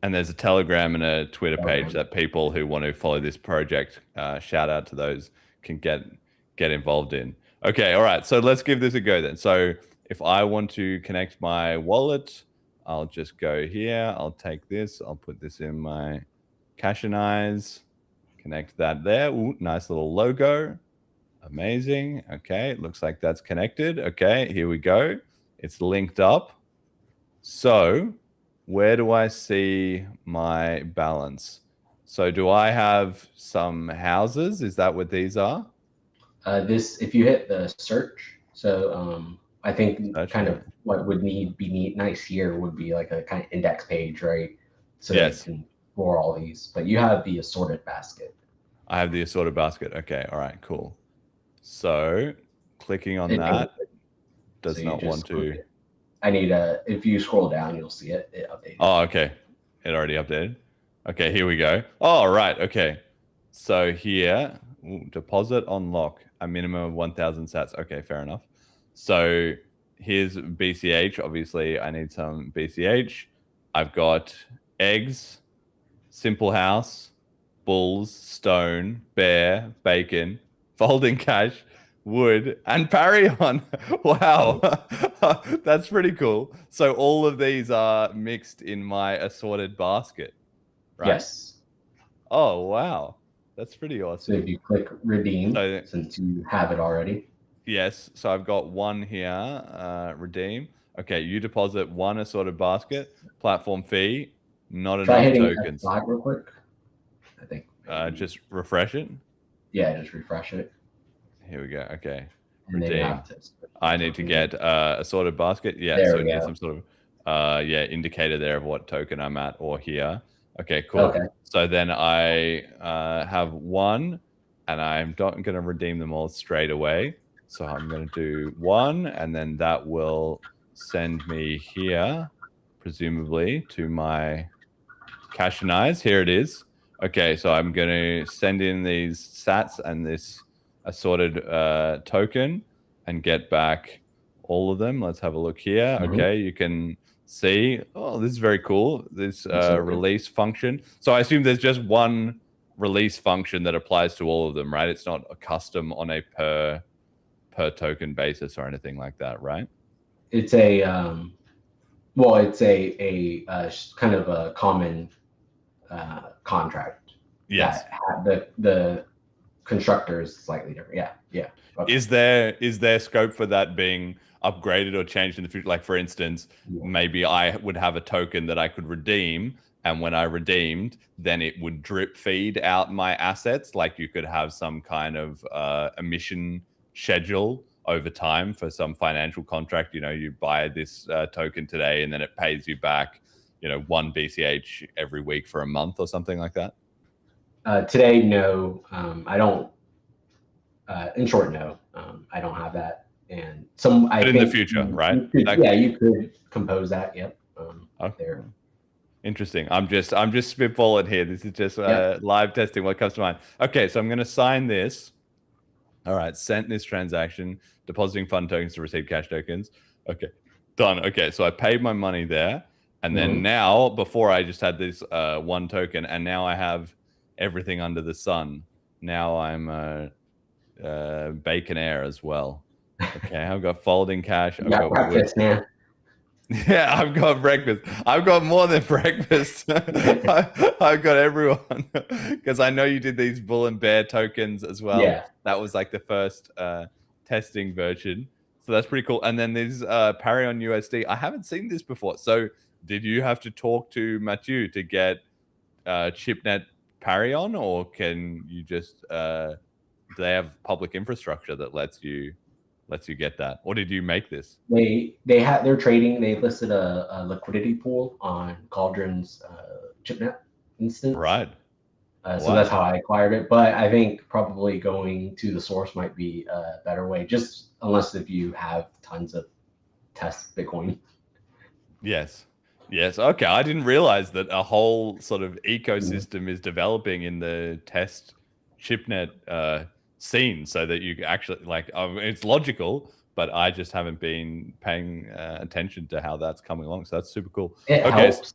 And there's a Telegram and a Twitter page that people who want to follow this project, shout out to those, can get involved in. Okay. All right. So let's give this a go then. So if I want to connect my wallet, I'll just go here. I'll take this. I'll put this in my Cashanize. Connect that there. Ooh, nice little logo. Amazing. Okay, it looks like that's connected. Okay, here we go. It's linked up. So where do I see my balance? So do I have some houses? Is that what these are?
If you hit the search, so I think kind of what would be nice here would be like a kind of index page, right? So that you can explore all these, but you have the assorted basket.
I have the assorted basket. Okay. All right, cool. So clicking on that does not want to.
If you scroll down, you'll see it updated.
Oh, okay. It already updated. Okay, here we go. Oh, right. Okay. So here, deposit on lock, a minimum of 1,000 sats. Okay, fair enough. So here's BCH. Obviously, I need some BCH. I've got eggs, Simple House, bulls, stone, bear, bacon, folding cash, wood, and Parion. Wow. That's pretty cool. So all of these are mixed in my assorted basket, right?
Yes.
Oh, wow. That's pretty awesome.
So if you click redeem, since you have it already.
Yes. So I've got one here, redeem. Okay, you deposit one assorted basket, platform fee, Not
Try
enough
hitting
tokens.
F5 real quick. I think.
Just refresh it.
Yeah, just refresh it.
Here we go. Okay.
And then you
Redeem.
have to
I need to get a sorted basket. Yeah,
There
so
we
get
go.
some sort of indicator there of what token I'm at or here. Okay, cool.
Okay.
So then I have one, and I'm not going to redeem them all straight away. So I'm going to do one, and then that will send me here, presumably, to my Cash and Eyes. Here it is. Okay, so I'm going to send in these sats and this assorted token and get back all of them. Let's have a look here. Okay, you can see, oh, this is very cool. This release function. So I assume there's just one release function that applies to all of them, right? It's not a custom on a per token basis or anything like that, right?
It's a well, it's a kind of a common contract.
Yes.
The constructor is slightly different. Yeah. Okay.
Is there scope for that being upgraded or changed in the future? Like, for instance, maybe I would have a token that I could redeem, and when I redeemed, then it would drip feed out my assets. Like, you could have some kind of emission schedule over time for some financial contract. You buy this token today, and then it pays you back, 1 BCH every week for a month or something like that.
Today, no. I don't. In short, no. I don't have that. And
But in the future, right?
You could compose that. Yep.
Okay.
There.
Interesting. I'm just spitballing here. This is just live testing what comes to mind. Okay, so I'm going to sign this. All right, sent this transaction, depositing fund tokens to receive cash tokens. Okay, done. Okay, so I paid my money there, and then now, before I just had this one token, and now I have everything under the sun. Now I'm bacon air as well. Okay, I've got folding cash. I've got
breakfast, man.
Yeah, I've got breakfast. I've got more than breakfast. I've got everyone, because I know you did these bull and bear tokens as well.
Yeah.
That was like the first testing version. So that's pretty cool. And then there's Parion USD. I haven't seen this before. So did you have to talk to Mathieu to get ChipNet Parion, or can you just do they have public infrastructure that lets you get that, or did you make this?
They're trading. They listed a liquidity pool on Cauldron's ChipNet instance.
Right.
So that's how I acquired it. But I think probably going to the source might be a better way, just unless if you have tons of test Bitcoin.
Yes. Okay. I didn't realize that a whole sort of ecosystem is developing in the test ChipNet scene, so that you actually it's logical, but I just haven't been paying attention to how that's coming along. So that's super cool.
It helps.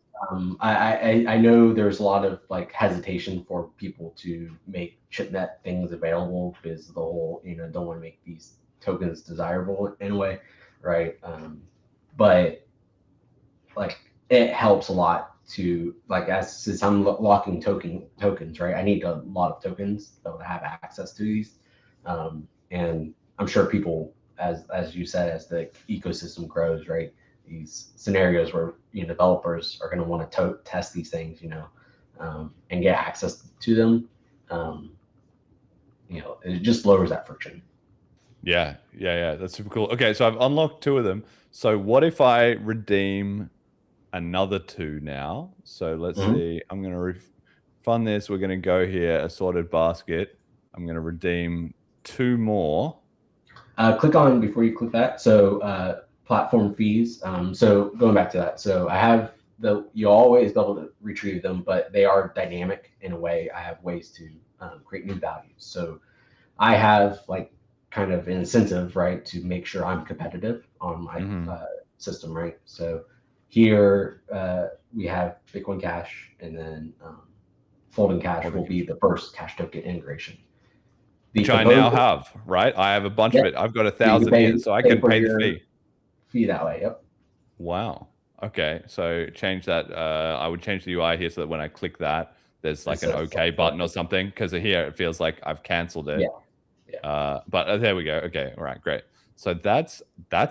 I know there's a lot of hesitation for people to make ChipNet things available because the whole don't want to make these tokens desirable in a way, right? But it helps a lot to since I'm locking tokens, right? I need a lot of tokens to be able to have access to these, and I'm sure people, as you said, as the ecosystem grows, right? These scenarios where developers are going to want to test these things, and get access to them. It just lowers that friction.
Yeah. That's super cool. Okay, so I've unlocked 2 of them. So what if I redeem another 2 now? So let's see. I'm going to fund this. We're going to go here, assorted basket. I'm going to redeem 2 more.
Click on before you click that. So platform fees. So going back to that. So I have you always be able to retrieve them, but they are dynamic in a way. I have ways to create new values. So I have kind of an incentive, right, to make sure I'm competitive on my system, right? So here we have Bitcoin Cash, and then Folding Cash will be the first cash token integration.
Which I now have, right? I have a bunch of it. I've got 1,000 here, so I can pay the fee.
Fee that way, yep.
Wow. Okay, so change that. I would change the UI here so that when I click that, there's an OK button or something, because here it feels like I've canceled it. Yeah. But there we go. Okay, all right, great. So that's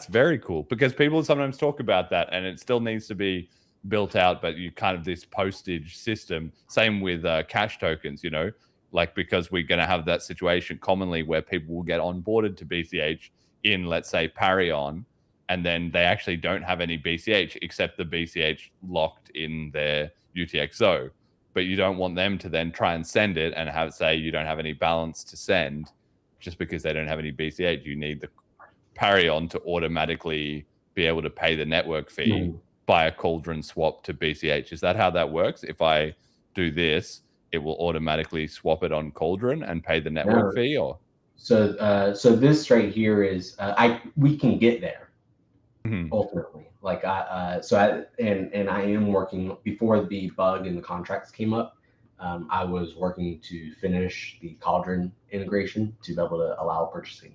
very cool, because people sometimes talk about that, and it still needs to be built out, but you kind of this postage system. Same with cash tokens, you know, like because we're going to have that situation commonly where people will get onboarded to BCH in, let's say, Parion, and then they actually don't have any BCH except the BCH locked in their UTXO. But you don't want them to then try and send it and have say you don't have any balance to send just because they don't have any BCH. You need the Parion to automatically be able to pay the network fee by a Cauldron swap to BCH. Is that how that works? If I do this, it will automatically swap it on Cauldron and pay the network fee, or?
So this right here is we can get there ultimately. Like I am working before the bug and the contracts came up. I was working to finish the Cauldron integration to be able to allow purchasing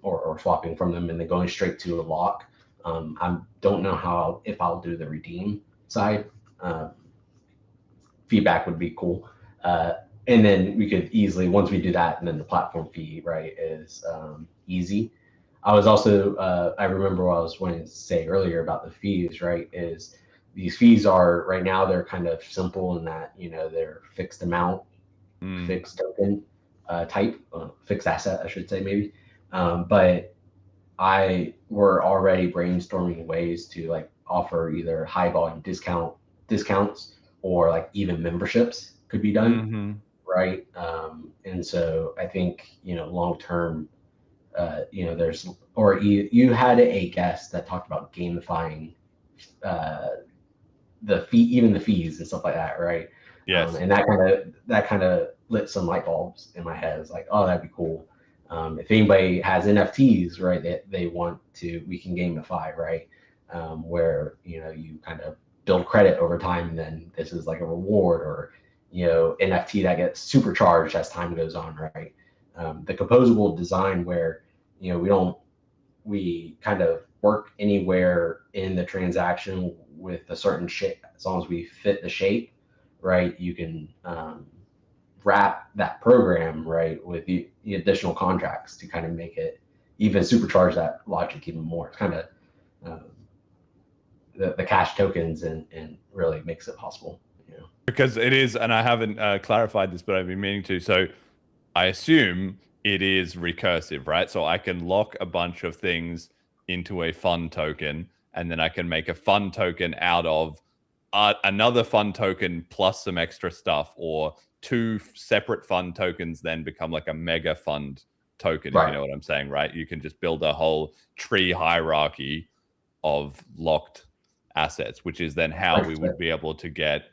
or swapping from them and then going straight to a lock. I don't know if I'll do the redeem side. Feedback would be cool. And then we could easily, once we do that, and then the platform fee, right, is easy. I was also, I remember what I was wanting to say earlier about the fees, right, is these fees are, right now, they're kind of simple in that, you know, they're fixed amount, fixed token type, fixed asset, I should say, maybe. But we're already brainstorming ways to like offer either high volume discounts or like even memberships could be done, right? And so I think, you know, long term, you know, you had a guest that talked about gamifying even the fees and stuff like that, right?
Yes.
And that kind of lit some light bulbs in my head. It's like, oh, that'd be cool. If anybody has NFTs, right, that they want to, we can gamify, right? Where, you know, you kind of build credit over time, and then this is like a reward, or, you know, NFT that gets supercharged as time goes on, right? The composable design where, you know, we kind of work anywhere in the transaction with a certain shape, as long as we fit the shape, right? You can wrap that program, right, with the additional contracts to kind of make it even supercharge that logic even more. It's kind of the cash tokens and really makes it possible, you know.
Because it is, and I haven't clarified this, but I've been meaning to. So I assume it is recursive, right? So I can lock a bunch of things into a fund token, and then I can make a fund token out of another fund token plus some extra stuff, or two separate fund tokens then become like a mega fund token, if you know what I'm saying, right? You can just build a whole tree hierarchy of locked assets, which is then how we would be able to get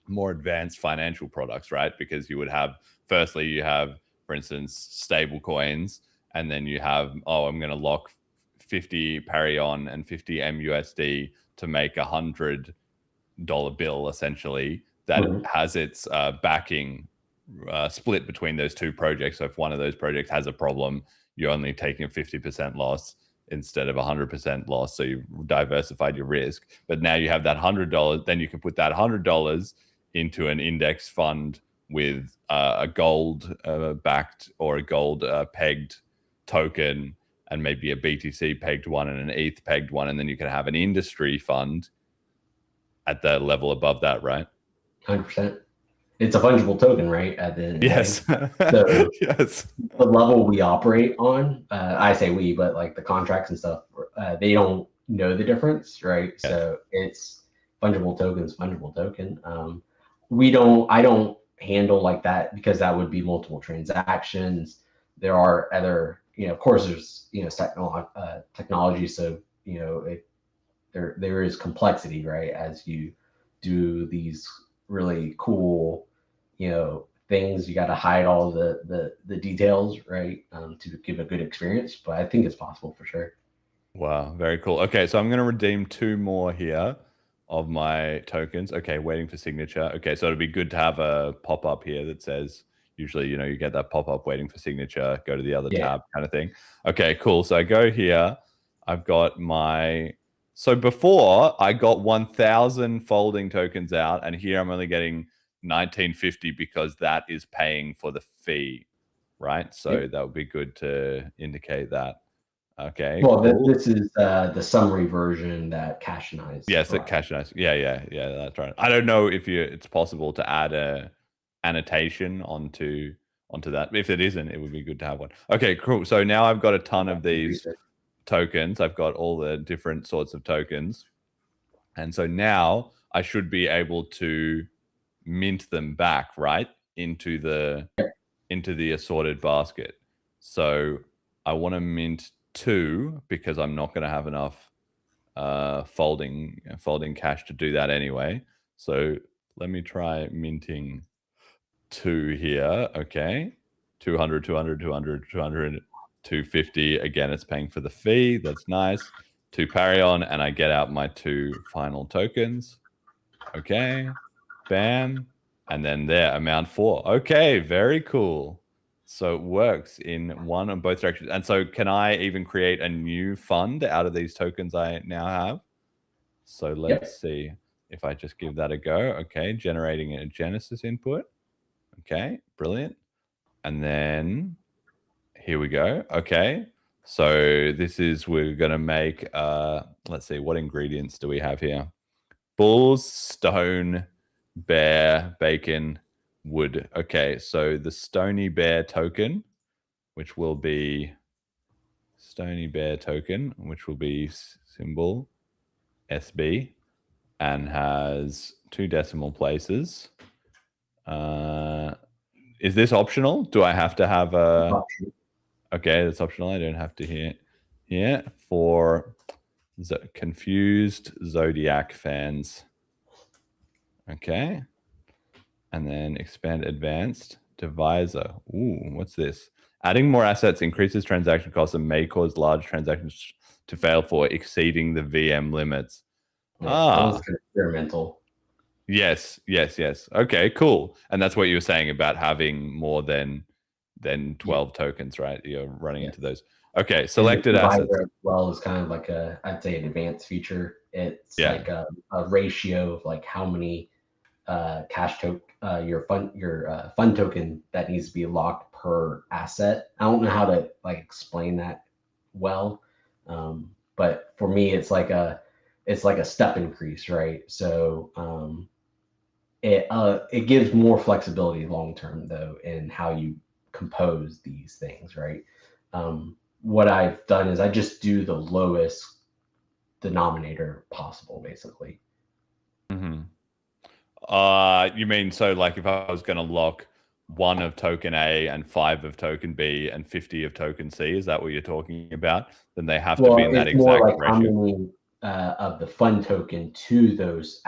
more advanced financial products, right? Because you would have, firstly, you have, for instance, stable coins, and then you have, I'm going to lock 50 Parion and 50 MUSD to make $100 bill, essentially, that has its backing split between those two projects. So if one of those projects has a problem, you're only taking a 50% loss instead of 100% loss. So you've diversified your risk. But now you have that $100, then you can put that $100 into an index fund with a gold backed or a gold pegged token, and maybe a BTC pegged one and an ETH pegged one. And then you can have an industry fund at the level above that, right?
100%. It's a fungible token, right? At the end of the day. So
yes.
The level we operate on, I say we, but like the contracts and stuff, they don't know the difference, right? Yes. So it's fungible token. I don't handle like that because that would be multiple transactions. There are other, you know, of course there's, you know, technology. So, you know, there is complexity, right? As you do these really cool, you know, things, you got to hide all the details, right? To give a good experience, but I think it's possible for sure.
Wow, very cool. Okay, so I'm going to redeem 2 more here of my tokens. Okay, waiting for signature. Okay, so it'd be good to have a pop-up here that says, usually, you know, you get that pop-up waiting for signature, go to the other tab kind of thing. Okay, cool. So I go here. I've got so before I got 1,000 folding tokens out, and here I'm only getting 1950 because that is paying for the fee, right? So that would be good to indicate that. Okay,
Well,
cool.
this is the summary version that Cash and I.
Yes, it Cash and Ice. Yeah, that's right. I don't know if it's possible to add a annotation onto that. If it isn't, it would be good to have one. Okay, cool. So now I've got a ton of these tokens. I've got all the different sorts of tokens. And so now I should be able to mint them back, right? Into the assorted basket. So I want to mint 2 because I'm not going to have enough folding cash to do that anyway. So let me try minting 2 here. Okay. 200, 200, 200, 200, 250. Again, it's paying for the fee. That's nice. 2 parry on, and I get out my 2 final tokens. Okay. Bam. And then there, amount 4. Okay, very cool. So it works in one and both directions. And so can I even create a new fund out of these tokens I now have? So let's see if I just give that a go. Okay, generating a Genesis input. Okay, brilliant. And then here we go. Okay, so this is, we're going to make, let's see, what ingredients do we have here? Bulls, stone, bear, bacon, wood. Okay, so the Stony Bear token, which will be Stony Bear token, which will be symbol SB, and has 2 decimal places. Is this optional? Do I have to have a... Okay, that's optional. I don't have to hear. Yeah, for confused Zodiac fans. Okay. And then expand advanced divisor. Ooh, what's this? Adding more assets increases transaction costs and may cause large transactions to fail for exceeding the VM limits.
Yeah, that was experimental.
Yes. Okay, cool. And that's what you were saying about having more than 12 tokens, right? You're running into those. Okay, selected assets.
As well is kind of like I'd say an advanced feature. It's like a ratio of like how many cash token your fund token that needs to be locked per asset. I don't know how to like explain that well, but for me, it's like a step increase, right? So it gives more flexibility long term though in how you compose these things, right? What I've done is I just do the lowest denominator possible, basically.
Mm-hmm. You mean, so like if I was going to lock 1 of token A and 5 of token B and 50 of token C, is that what you're talking about? Then they have to be in that exact ratio.
How many of the fund token to those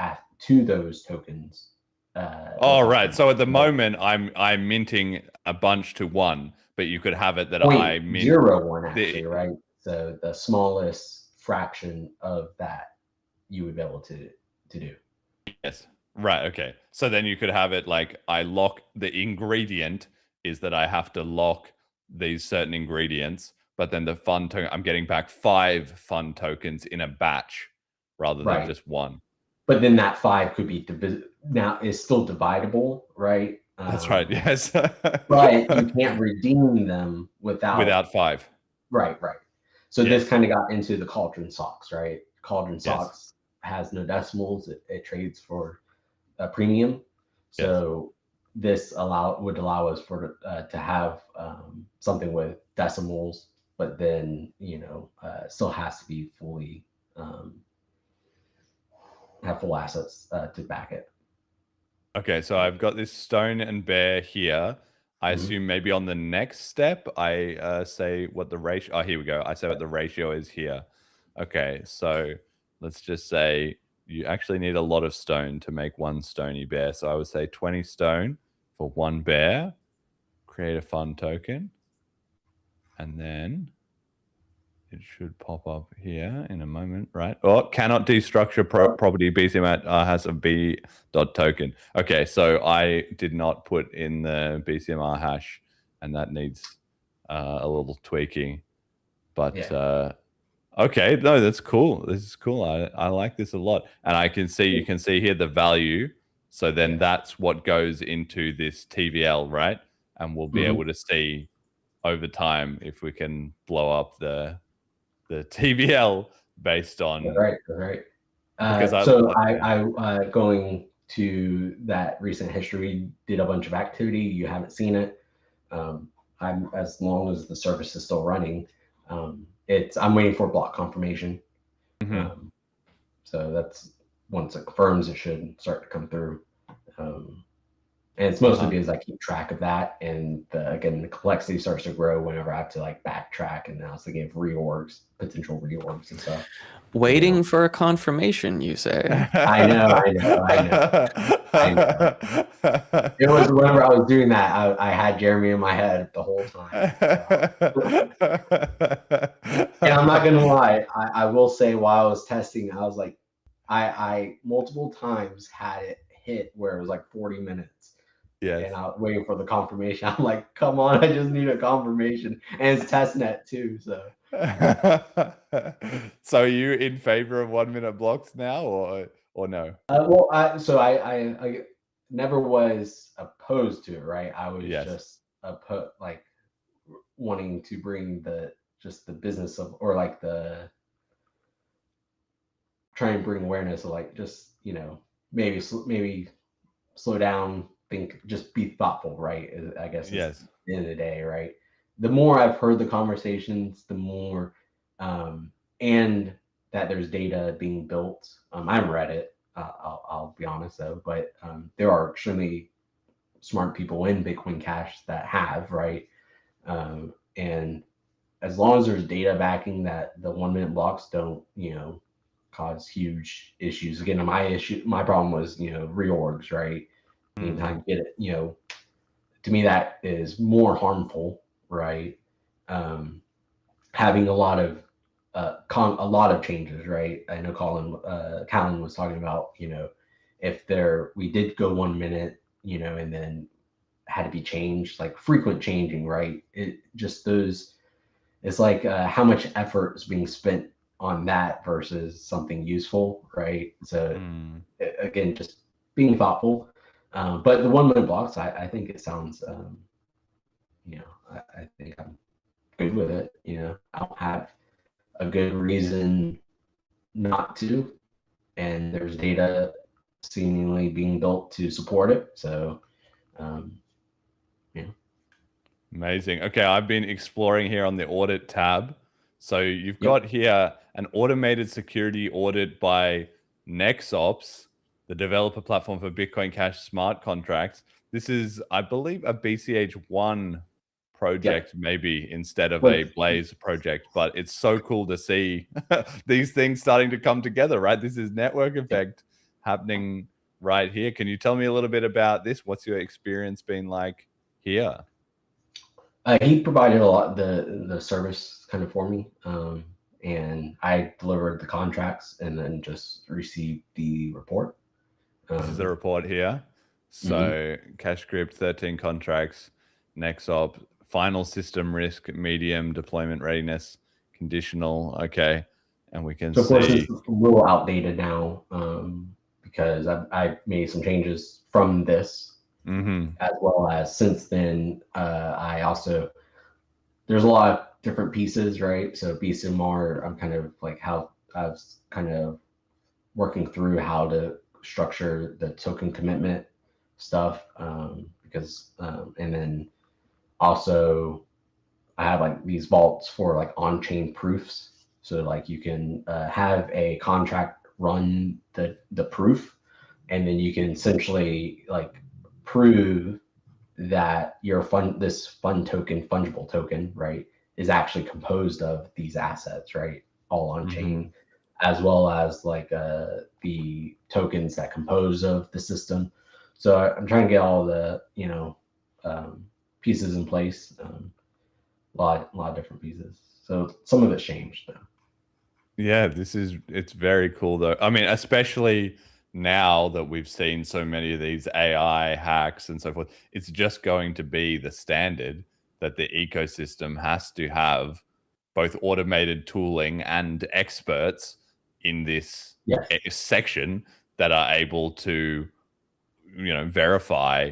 tokens.
Right. So at the moment, I'm minting a bunch to 1, but you could have it that I mint
0.01 actually, right? So the smallest fraction of that you would be able to do.
Yes. Right. Okay. So then you could have it like I lock the ingredient is that I have to lock these certain ingredients, but then the fund token, I'm getting back 5 fund tokens in a batch rather than just 1.
But then that 5 could be now is still divisible, right?
That's right. Yes.
But you can't redeem them without
5.
Right. So this kind of got into the Cauldron Socks, right? Cauldron Socks has no decimals. It trades for a premium. So this would allow us to have something with decimals, but then still has to be fully have full assets to back it.
Okay, so I've got this stone and bear here. I assume maybe on the next step, I say what the ratio... Oh, here we go. I say what the ratio is here. Okay, so let's just say you actually need a lot of stone to make 1 stony bear. So I would say 20 stone for 1 bear. Create a fund token. And then it should pop up here in a moment, right? Oh, cannot destructure property BCMR has a B dot token. Okay, so I did not put in the BCMR hash, and that needs a little tweaking. But okay, no, that's cool. This is cool. I like this a lot, and you can see here the value. So then that's what goes into this TVL, right? And we'll be able to see over time if we can blow up the the TVL based on.
That's right. That's right.
Because
I going to that recent history, did a bunch of activity. You haven't seen it. I'm as long as the service is still running. I'm waiting for block confirmation. So that's once it confirms, it should start to come through. And it's mostly because I keep track of that, and again, the complexity starts to grow whenever I have to like backtrack, and I was thinking of reorgs, potential reorgs and stuff.
Waiting for a confirmation, you say?
I know. It was whenever I was doing that, I had Jeremy in my head the whole time. And I'm not gonna lie, I will say while I was testing, I was like, I multiple times had it hit where it was like 40 minutes.
Yes.
And I was waiting for the confirmation. I'm like, come on, I just need a confirmation. And it's testnet too, so.
So are you in favor of 1 minute blocks now, or no?
Well, I never was opposed to it, right? I was just like wanting to bring the business of, or like try and bring awareness of like, just, maybe slow down, think, just be thoughtful, right? I guess
Yes.
At the end of the day, right? The more I've heard the conversations, the more, and that there's data being built. I haven't read it, I'll be honest though, but there are extremely smart people in Bitcoin Cash that have, right? And as long as there's data backing that the 1 minute blocks don't, cause huge issues. Again, my problem was, reorgs, right? Anytime you get it, to me that is more harmful, right? Having a lot of changes, right? I know Callan was talking about, if we did go 1 minute, and then had to be changed, like frequent changing, right? It's like how much effort is being spent on that versus something useful, right? So again, just being thoughtful. But the 1 minute blocks, I think it sounds, I think I'm good with it. I don't have a good reason not to, and there's data seemingly being built to support it. So,
Amazing. Okay, I've been exploring here on the audit tab. So you've got here an automated security audit by Nexops, the developer platform for Bitcoin Cash smart contracts. This is, I believe, a BCH1 project, maybe instead of a Blaze project, but it's so cool to see these things starting to come together, right? This is network effect happening right here. Can you tell me a little bit about this? What's your experience been like here?
He provided a lot the service kind of for me, and I delivered the contracts and then just received the report.
This is the report here. So CashScript, 13 contracts, Nexop, final system risk, medium, deployment readiness, conditional. Okay, and we can see.
Of course, it's a little outdated now because I've made some changes from this. As well as since then, there's a lot of different pieces, right? So BCMR, I'm kind of like how I was kind of working through how to structure the token commitment stuff, because and then also I have like these vaults for like on-chain proofs. So like you can have a contract run the proof, and then you can essentially like prove that your this fungible token, right, is actually composed of these assets, right, all on chain, as well as like the tokens that compose of the system. So I'm trying to get all the pieces in place, a lot of different pieces. So some of it's changed though.
Yeah, it's very cool though. I mean, especially now that we've seen so many of these AI hacks and so forth, it's just going to be the standard that the ecosystem has to have both automated tooling and experts in this section that are able to, verify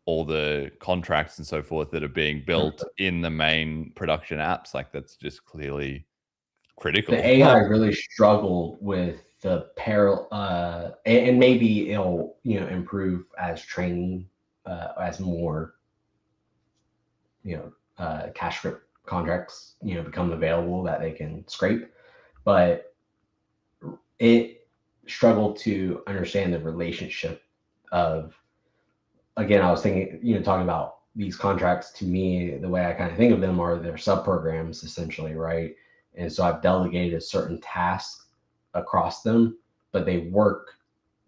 all the contracts and so forth that are being built in the main production apps. Like that's just clearly critical.
The AI really struggled with the and maybe it'll improve as training, as more cash script contracts become available that they can scrape, but it struggled to understand the relationship of, again, I was thinking, talking about these contracts. To me, the way I kind of think of them are their sub-programs essentially, right? And so I've delegated a certain task across them, but they work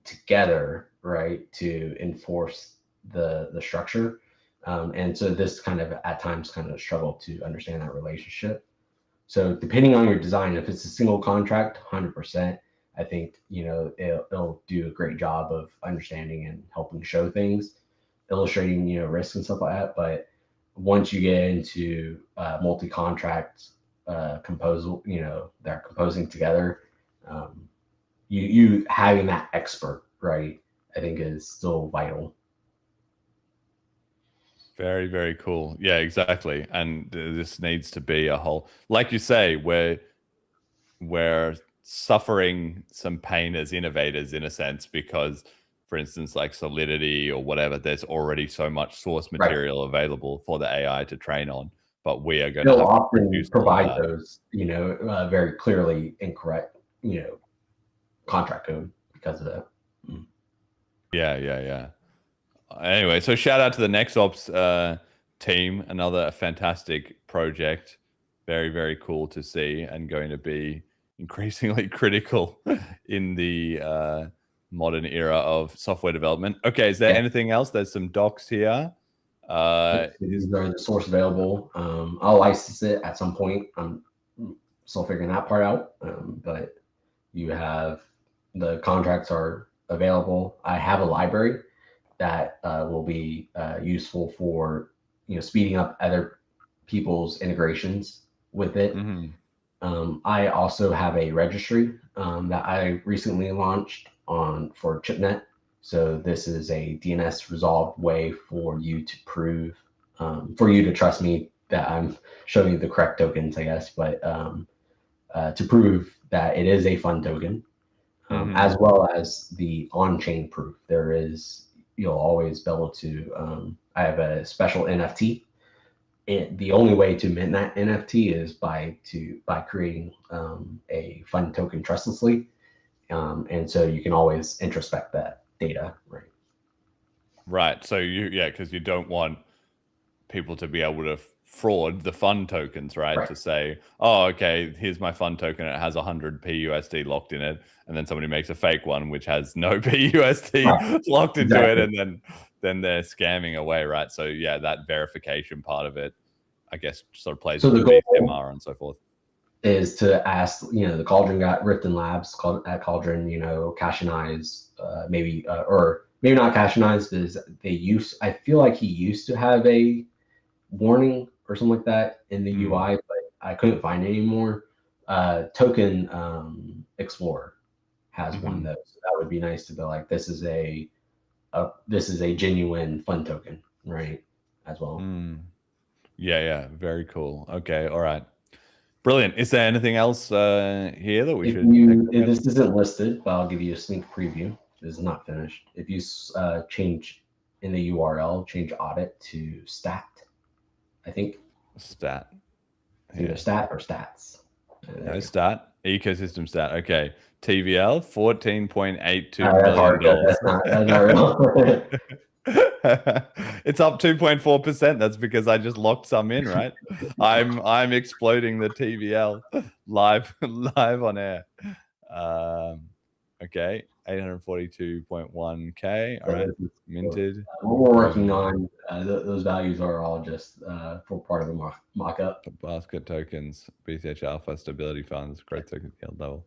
together, right, to enforce the structure. And so this kind of at times kind of struggle to understand that relationship. So depending on your design, if it's a single contract, 100%, I think it'll do a great job of understanding and helping show things, illustrating risk and stuff like that. But once you get into multi-contract composal, they're composing together, you having that expert, right, I think is still vital.
Very, very cool. Yeah, exactly. And this needs to be a whole, like you say, we're suffering some pain as innovators in a sense, because for instance, like Solidity or whatever, there's already so much source material available for the AI to train on, but we are going to
often provide those, very clearly incorrect, contract code because of that.
Yeah. Anyway, so shout out to the NextOps team, another fantastic project. Very, very cool to see, and going to be increasingly critical in the modern era of software development. Okay, is there anything else? There's some docs here.
These are the source available. I'll license it at some point. I'm still figuring that part out, but you have the contracts are available. I have a library that will be useful for speeding up other people's integrations with it. I also have a registry that I recently launched for ChipNet. So this is a DNS resolved way for you to prove, for you to trust me that I'm showing you the correct tokens, I guess, but to prove that it is a fund token, as well as the on-chain proof. You'll always be able to, I have a special NFT. The only way to mint that NFT is by creating a fund token trustlessly. And so you can always introspect that data, right?
Right. So because you don't want people to be able to fraud the fund tokens, right? To say, oh, okay, here's my fund token, it has 100 PUSD locked in it, and then somebody makes a fake one which has no PUSD locked into it, and then they're scamming away, right? So yeah, that verification part of it, I guess, sort of plays with the BMR and so forth.
Is to ask, the Cauldron got Riften Labs at Cauldron, Cashenize, maybe, or maybe not Cashenize, because I feel like he used to have a warning or something like that in the UI, but I couldn't find it anymore. Token Explorer has one of those. So that would be nice to be like, this is a genuine fund token, right? As well.
Yeah, very cool. Okay, all right. Brilliant. Is there anything else here that we should?
This isn't listed, but I'll give you a sneak preview. This is not finished. If you change in the URL, change audit to stat, I think.
Stat.
Either stat or stats.
No, stat. Ecosystem stat. Okay. TVL, $14.82 million.
That's not real.
It's up 2.4%. That's because I just locked some in, right? I'm exploding the TVL live on air. Okay, 842.1K. All right, minted.
What we're working on, those values are all just for part of the mock-up.
Basket tokens, BCH Alpha, stability funds, growth tokens, yield level.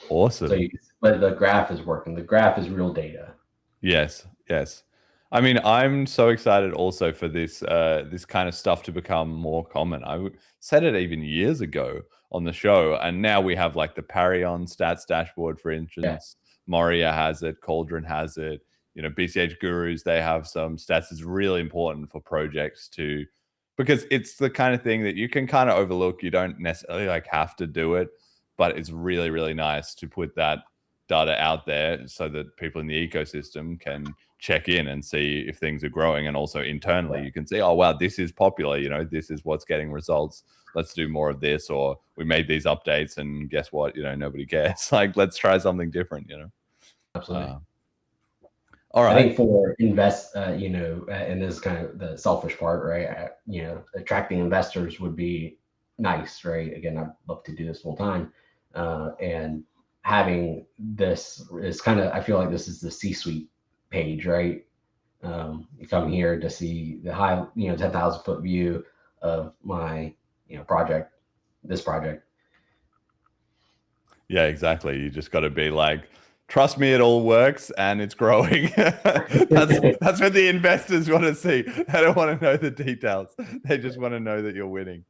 Awesome.
But the graph is working. The graph is real data.
Yes. I mean, I'm so excited also for this this kind of stuff to become more common. I said it even years ago on the show, and now we have like the Parion stats dashboard, for instance. Yeah. Moria has it, Cauldron has it. BCH Gurus, they have some stats. It's really important for projects to because it's the kind of thing that you can kind of overlook. You don't necessarily like have to do it, but it's really, really nice to put that data out there so that people in the ecosystem can check in and see if things are growing. And also internally, you can see, oh, wow, this is popular. You know, this is what's getting results. Let's do more of this. Or we made these updates and guess what? You know, nobody cares. Like, let's try something different, you know?
Absolutely.
All right.
I think for invest, you know, and this is kind of the selfish part, right? You know, attracting investors would be nice, right? Again, I'd love to do this full time. And having this is kind of, I feel like this is the C-suite page, right? You come here to see the high, you know, 10,000 foot view of my, you know, project, this project.
Yeah, exactly. You just got to be like, trust me, it all works and it's growing. That's what the investors want to see. They don't want to know the details. They just want to know that you're winning.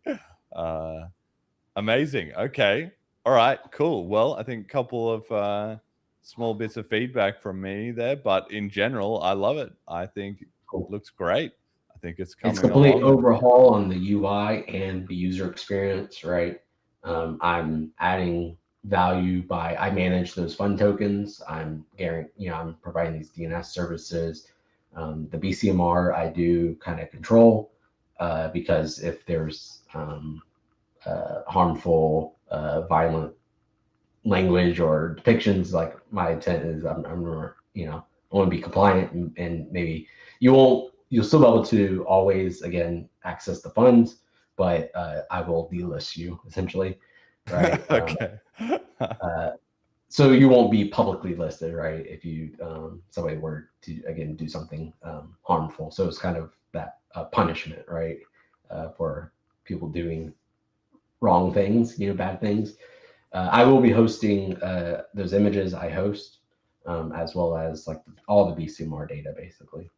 Amazing. Okay. All right, cool. Well, I think a couple of small bits of feedback from me there, but in general, I love it. I think it looks great. I think it's coming
It's a complete
along.
overhaul on the UI and the user experience, right? I'm adding value by, I manage those fund tokens. I'm I'm providing these DNS services. The BCMR I do kind of control because if there's harmful, violent language or depictions, like my intent is I'm you know, I want to be compliant and maybe you'll still be able to always again access the funds, but I will delist you essentially, right?
Okay.
So you won't be publicly listed, right? If you somebody were to again do something harmful. So it's kind of that punishment, right, for people doing wrong things, you know, bad things. I will be hosting those images I host, as well as like all the BCMR data, basically.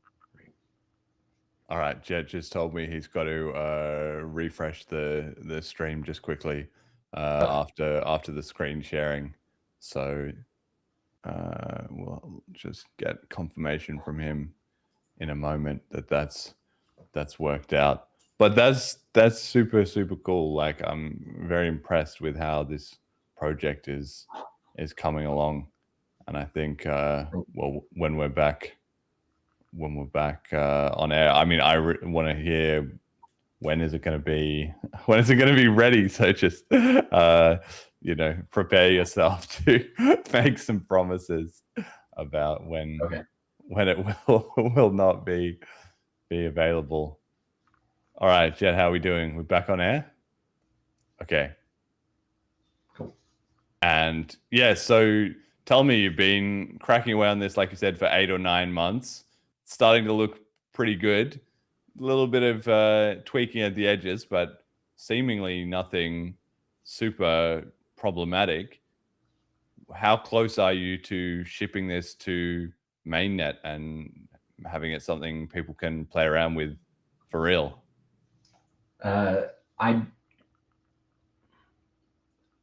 All right, Jet just told me he's got to refresh the stream just quickly after the screen sharing. So we'll just get confirmation from him in a moment that that's worked out. But that's super, super cool. Like, I'm very impressed with how this project is coming along. And I think well, when we're back on air, I mean, I want to hear when is it going to be ready. So just you know, prepare yourself to make some promises about when it will not be available. All right, Jet, how are we doing? We're back on air? Okay.
Cool.
And yeah, so tell me, you've been cracking away on this, like you said, for 8 or 9 months. It's starting to look pretty good. A little bit of tweaking at the edges, but seemingly nothing super problematic. How close are you to shipping this to mainnet and having it something people can play around with for real?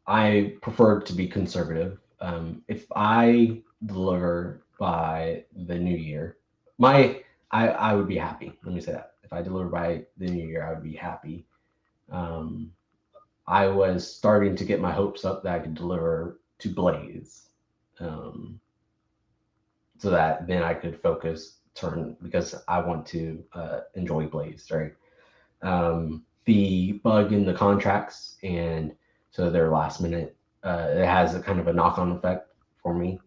I prefer to be conservative. If I deliver by the new year, I would be happy. Let me say that. If I deliver by the new year, I would be happy. I was starting to get my hopes up that I could deliver to Blaze, so that then I could turn because I want to enjoy Blaze, right? The bug in the contracts, and so they're last minute. It has a kind of a knock-on effect for me.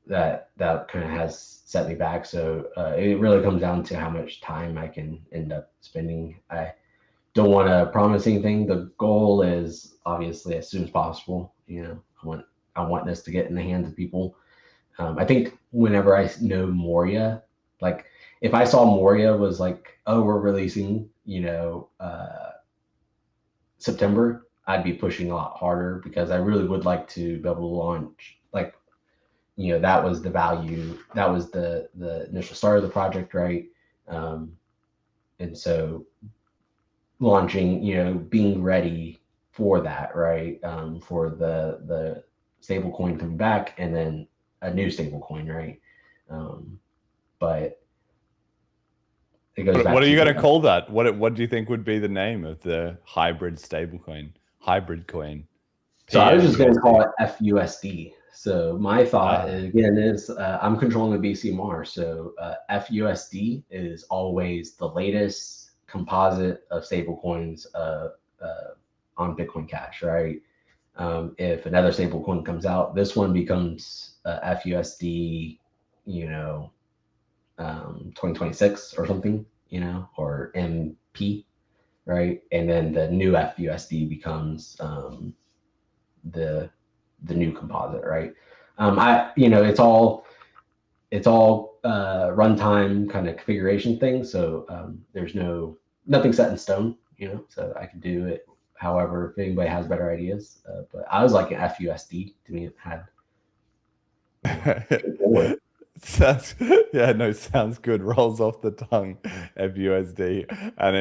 That kind of has set me back. So it really comes down to how much time I can end up spending. I don't want to promise anything. The goal is obviously as soon as possible. You know, I want this to get in the hands of people. I think whenever I know Moria, like if I saw Moria was like, oh, we're releasing, you know, September, I'd be pushing a lot harder because I really would like to be able to launch, like, you know, that was the value, that was the initial start of the project, right? And so launching, you know, being ready for that, right? For the stable coin coming back and then a new stable coin, right? But it goes back
What are you going
to
to call that? What do you think would be the name of the hybrid stablecoin? Hybrid coin.
So I was just going to
PFUSD.
call it FUSD. So my thought again is I'm controlling the BCMR. So FUSD is always the latest composite of stablecoins on Bitcoin Cash, right? If another stablecoin comes out, this one becomes FUSD, 2026 or something, or MP, right? And then the new FUSD becomes the new composite, right? It's all runtime kind of configuration thing. So there's nothing set in stone, so I can do it however, if anybody has better ideas. But I was like an FUSD, to me it had
sounds sounds good. Rolls off the tongue. FUSD, and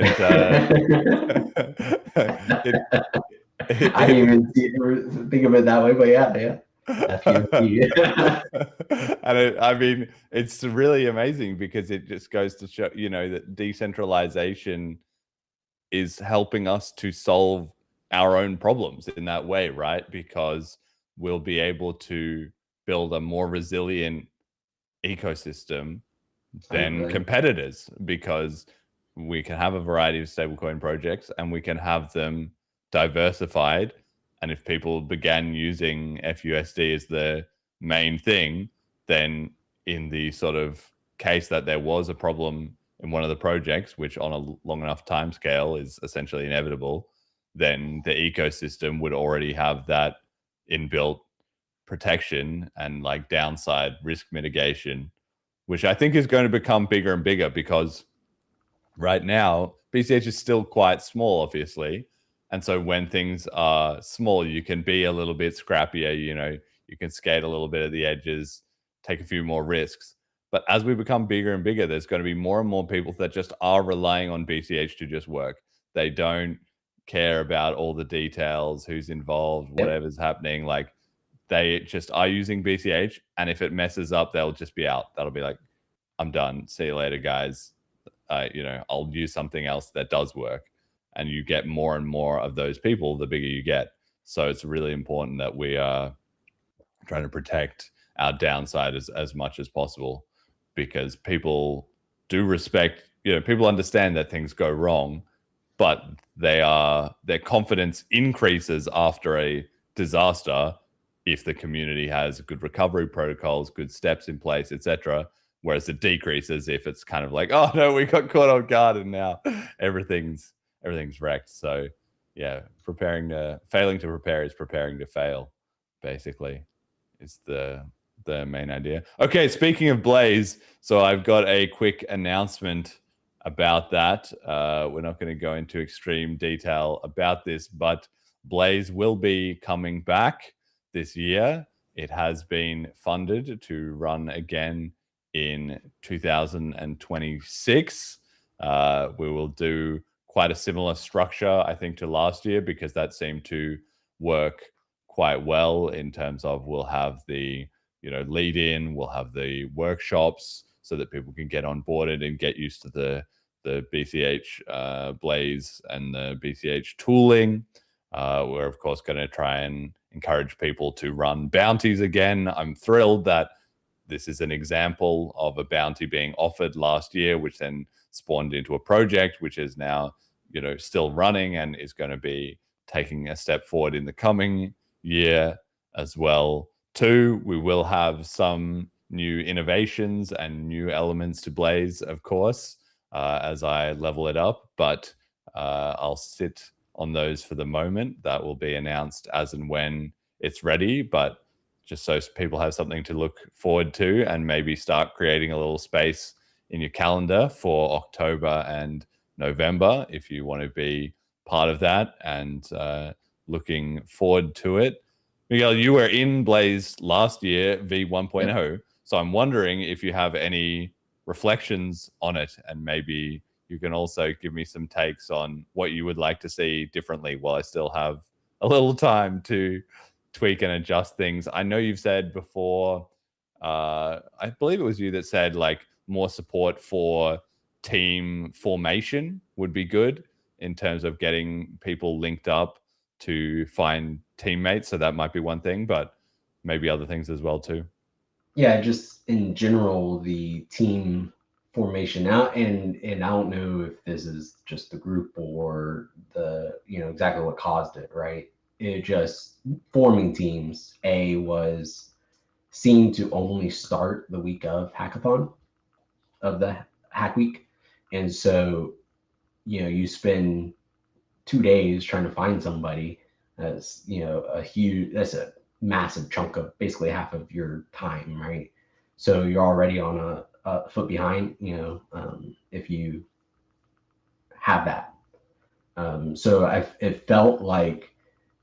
I didn't even think of it that way, but yeah.
And I mean, it's really amazing because it just goes to show, that decentralization is helping us to solve our own problems in that way, right? Because we'll be able to build a more resilient ecosystem than competitors, because we can have a variety of stablecoin projects and we can have them diversified. And if people began using FUSD as the main thing, then in the sort of case that there was a problem in one of the projects, which on a long enough time scale is essentially inevitable, then the ecosystem would already have that inbuilt protection and like downside risk mitigation, which I think is going to become bigger and bigger, because right now BCH is still quite small, obviously. And so when things are small, you can be a little bit scrappier, you can skate a little bit at the edges, take a few more risks. But as we become bigger and bigger, there's going to be more and more people that just are relying on BCH to just work. They don't care about all the details, who's involved, whatever's happening. Like, they just are using BCH, and if it messes up, they'll just be out. That'll be like, I'm done. See you later, guys. I'll use something else that does work. And you get more and more of those people the bigger you get. So it's really important that we are trying to protect our downside as much as possible, because people do respect, people understand that things go wrong, but their confidence increases after a disaster if the community has good recovery protocols, good steps in place, etc. Whereas it decreases if it's kind of like, oh no, we got caught off guard and now everything's wrecked. So yeah, failing to prepare is preparing to fail, basically, is the main idea. Okay, speaking of Blaze, so I've got a quick announcement about that. We're not going to go into extreme detail about this, but Blaze will be coming back this year. It has been funded to run again in 2026. We will do quite a similar structure, I think, to last year, because that seemed to work quite well in terms of we'll have the lead in, we'll have the workshops so that people can get onboarded and get used to the BCH Blaze and the BCH tooling. We're of course going to try and encourage people to run bounties again. I'm thrilled that this is an example of a bounty being offered last year, which then spawned into a project which is now still running and is going to be taking a step forward in the coming year as well too. We will have some new innovations and new elements to Blaze, of course, as I level it up, but I'll sit on those for the moment. That will be announced as and when it's ready, but just so people have something to look forward to and maybe start creating a little space in your calendar for October and November if you want to be part of that and looking forward to it. Miguel, you were in Blaze last year, V1.0, so I'm wondering if you have any reflections on it, and maybe you can also give me some takes on what you would like to see differently while I still have a little time to tweak and adjust things. I know you've said before, I believe it was you that said like more support for team formation would be good in terms of getting people linked up to find teammates. So that might be one thing, but maybe other things as well too.
Yeah, just in general, the team formation out, and I don't know if this is just the group or the, you know, exactly what caused it, right? It just forming teams, was seemed to only start the week of hackathon, of the hack week. And so, you know, you spend 2 days trying to find somebody. That's, you know, that's a massive chunk of basically half of your time, right? So you're already on a foot behind, you know, if you have that. So it felt like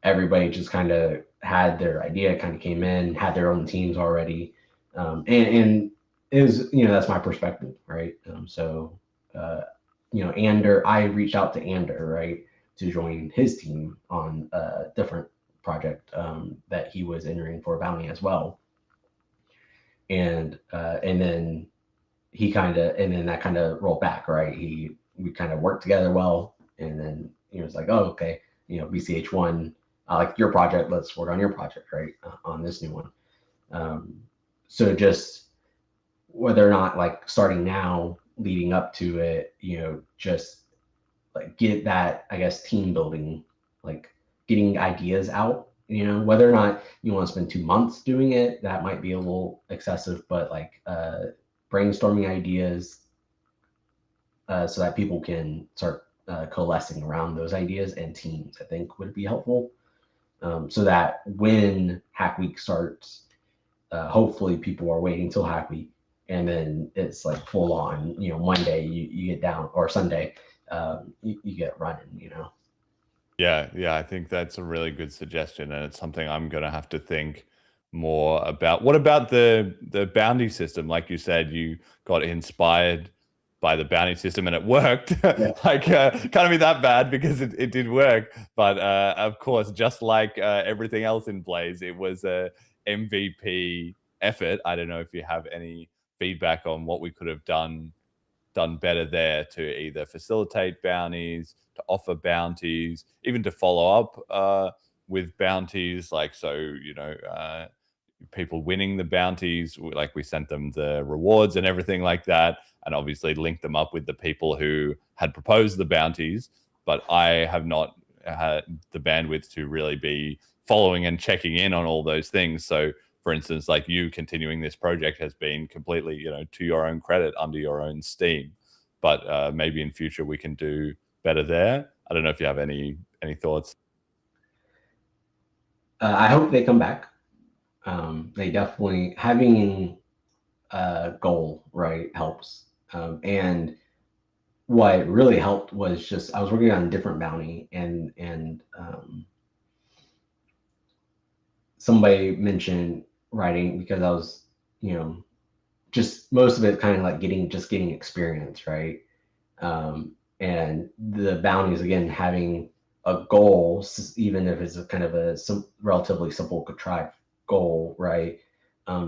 everybody just kind of had their idea, kind of came in, had their own teams already. And it was, you know, that's my perspective, right? You know, I reached out to Ander, right, to join his team on a different project that he was entering for a bounty as well. And then that kind of rolled back, right? We kind of worked together well, and then he was like, oh, okay, you know, BCH1, I like your project, let's work on your project, right, on this new one. So just whether or not, like, starting now, leading up to it, you know, just like get that, I guess, team building, like getting ideas out, you know, whether or not you want to spend 2 months doing it, that might be a little excessive, but like brainstorming ideas so that people can start coalescing around those ideas, and teams, I think, would be helpful. So that when Hack Week starts, hopefully people are waiting till Hack Week, and then it's like full on, you know, Monday you get down, or Sunday you get running, you know.
Yeah, I think that's a really good suggestion, and it's something I'm going to have to think more about. What about the bounty system? Like you said, you got inspired by the bounty system and it worked.
Yeah.
Like, can't be that bad because it did work. But of course, just like everything else in Blaze, it was a MVP effort. I don't know if you have any feedback on what we could have done better there to either facilitate bounties, to offer bounties, even to follow up with bounties. Like, so, you know, people winning the bounties, like we sent them the rewards and everything like that, and obviously linked them up with the people who had proposed the bounties. But I have not had the bandwidth to really be following and checking in on all those things. So, for instance, like you continuing this project has been completely, you know, to your own credit, under your own steam. But maybe in future we can do better there. I don't know if you have any thoughts.
I hope they come back. They definitely, having a goal, right, helps. And what really helped was just, I was working on a different bounty, and somebody mentioned writing, because I was, you know, just most of it kind of like getting experience, right? And the bounties, again, having a goal, even if it's a kind of a relatively simple contrived goal, right?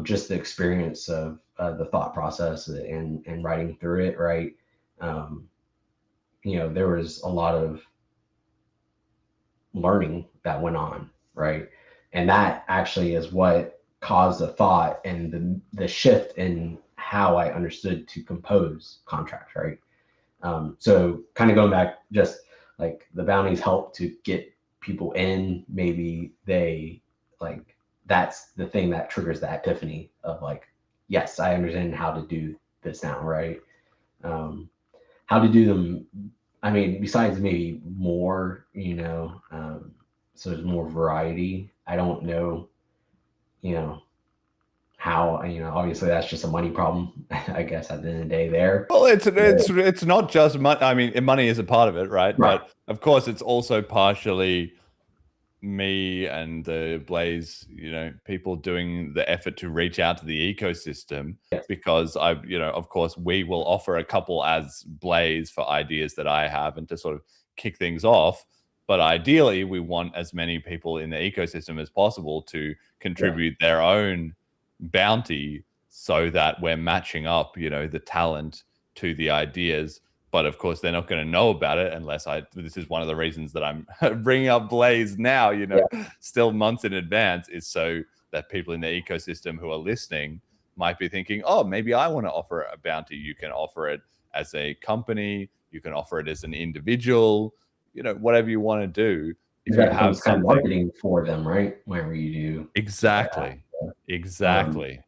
Just the experience of the thought process and writing through it, right? You know, there was a lot of learning that went on, right? And that actually is what caused the thought and the shift in how I understood to compose contracts, right? So kind of going back, just like the bounties help to get people in, maybe they like, that's the thing that triggers the epiphany of like, yes, I understand how to do this now, right? How to do them, I mean, besides maybe more, you know, so there's more variety. I don't know, you know, how, you know, obviously that's just a money problem, I guess, at the end of the day there.
Well, it's not just money. I mean, money is a part of it, right? But of course, it's also partially me and the Blaze, you know, people doing the effort to reach out to the ecosystem.
Yes.
Because you know, of course, we will offer a couple as Blaze for ideas that I have and to sort of kick things off. But ideally, we want as many people in the ecosystem as possible to contribute their own bounty, so that we're matching up, you know, the talent to the ideas. but of course they're not going to know about it unless this is one of the reasons that I'm bringing up Blaze now, still months in advance, is so that people in the ecosystem who are listening might be thinking, oh, maybe I want to offer a bounty. You can offer it as a company, you can offer it as an individual, whatever you want to do. If you have
kind of marketing for them, right? Whenever you do.
Exactly. Exactly.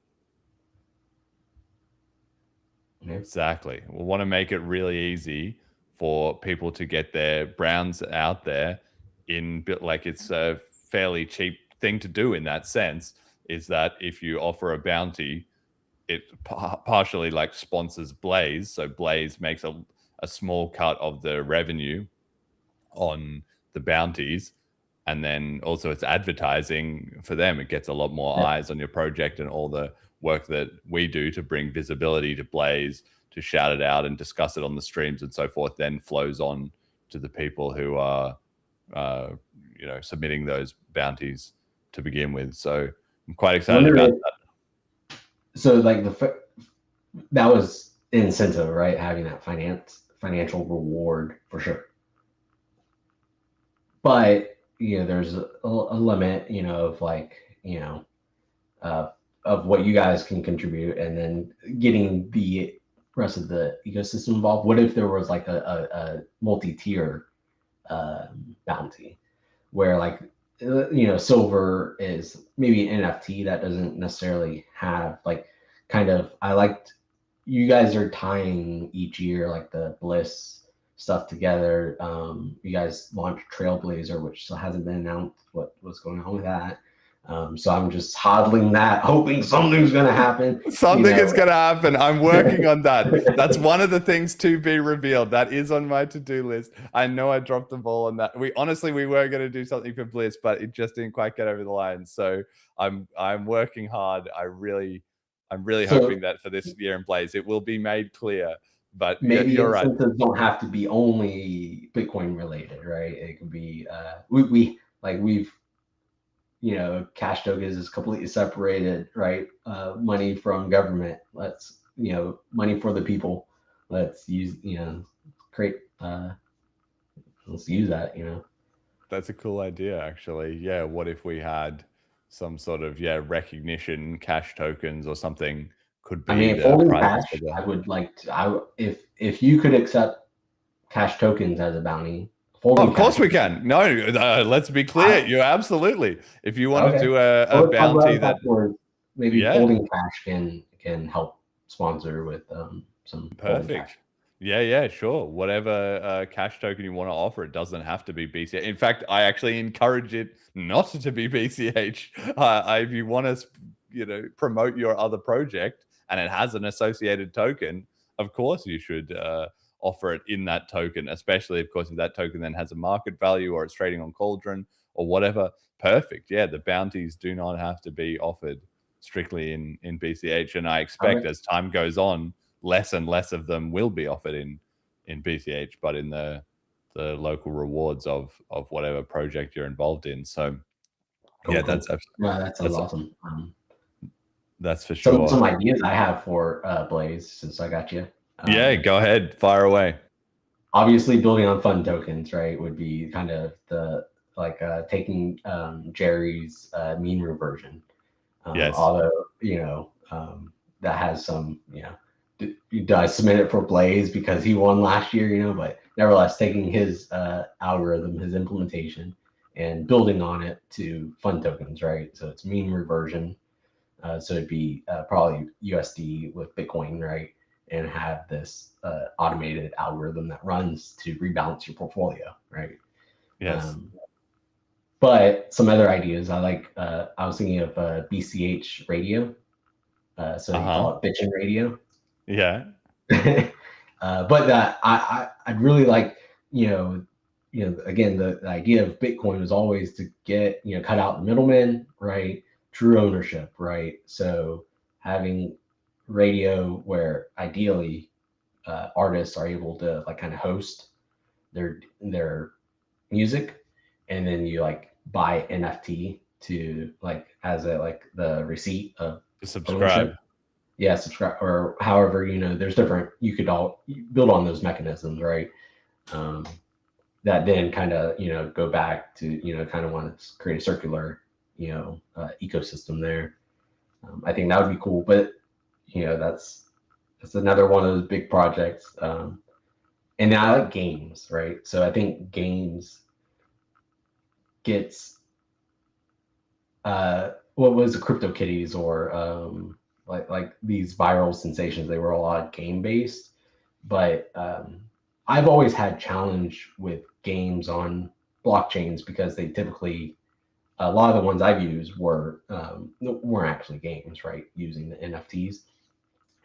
Exactly. We want to make it really easy for people to get their browns out there like it's a fairly cheap thing to do in that sense, is that if you offer a bounty, it partially like sponsors Blaze. So Blaze makes a small cut of the revenue on the bounties. And then also it's advertising for them. It gets a lot more eyes on your project, and all the work that we do to bring visibility to Blaze, to shout it out and discuss it on the streams and so forth, then flows on to the people who are, submitting those bounties to begin with. So I'm quite excited about that.
So like that was incentive, right? Having that financial reward for sure. But there's a limit, of like, of what you guys can contribute, and then getting the rest of the ecosystem involved. What if there was like a multi-tier bounty where like, silver is maybe an NFT that doesn't necessarily have like I liked you guys are tying each year like the Bliss stuff together. You guys launched Trailblazer, which still hasn't been announced what's going on with that. So I'm just hodling that, hoping something's going to happen.
Something is going to happen. I'm working on that. That's one of the things to be revealed. That is on my to-do list. I know I dropped the ball on that. We were going to do something for Bliss, but it just didn't quite get over the line. So I'm working hard. I'm really hoping that for this year in Blaze, it will be made clear. But
maybe
you're right.
Incentives don't have to be only Bitcoin related, right? It could be we've cash tokens is completely separated, right? Money from government. Let's money for the people. Let's use create. Let's use that.
That's a cool idea, actually. Yeah. What if we had some sort of recognition cash tokens or something? Could be.
I mean, folding cash. I would like to. If you could accept cash tokens as a bounty.
Of course we can. No, let's be clear. You absolutely. If you want to do a bounty that
maybe folding cash can help sponsor with some
perfect. Yeah, sure. Whatever cash token you want to offer, it doesn't have to be BCH. In fact, I actually encourage it not to be BCH. If you want to, promote your other project and it has an associated token, of course you should offer it in that token, especially of course if that token then has a market value or it's trading on Cauldron or whatever. Perfect. Yeah, the bounties do not have to be offered strictly in BCH, and I expect as time goes on, less and less of them will be offered in BCH, but in the local rewards of whatever project you're involved in. So
cool. That's awesome.
That's for sure.
Some ideas I have for Blaze, since I got you.
Go ahead, fire away.
Obviously, building on FundTokens, right, would be kind of the taking Jerry's mean reversion.
Yes.
Although that has some I submit it for Blaze because he won last year, but nevertheless taking his algorithm, his implementation, and building on it to FundTokens, right? So it's mean reversion. So it'd be probably USD with Bitcoin, right? And have this automated algorithm that runs to rebalance your portfolio, right?
Yes.
But some other ideas I was thinking of BCH radio. So you call it bitchin' radio.
Yeah.
But I'd really like, again, the idea of Bitcoin was always to get, cut out the middlemen, right? True ownership, right? So having radio where ideally artists are able to kind of host their music, and then you buy NFT to as the receipt of
subscribe.
subscribe, or however, there's different, you could all build on those mechanisms, right? That then kind of, go back to, kind of want to create a circular, ecosystem there. I think that would be cool, but that's another one of those big projects. And then I like games, right? So I think games gets what was the CryptoKitties, or like these viral sensations. They were a lot game based, but I've always had challenge with games on blockchains because they typically, a lot of the ones I've used weren't actually games, right? Using the NFTs.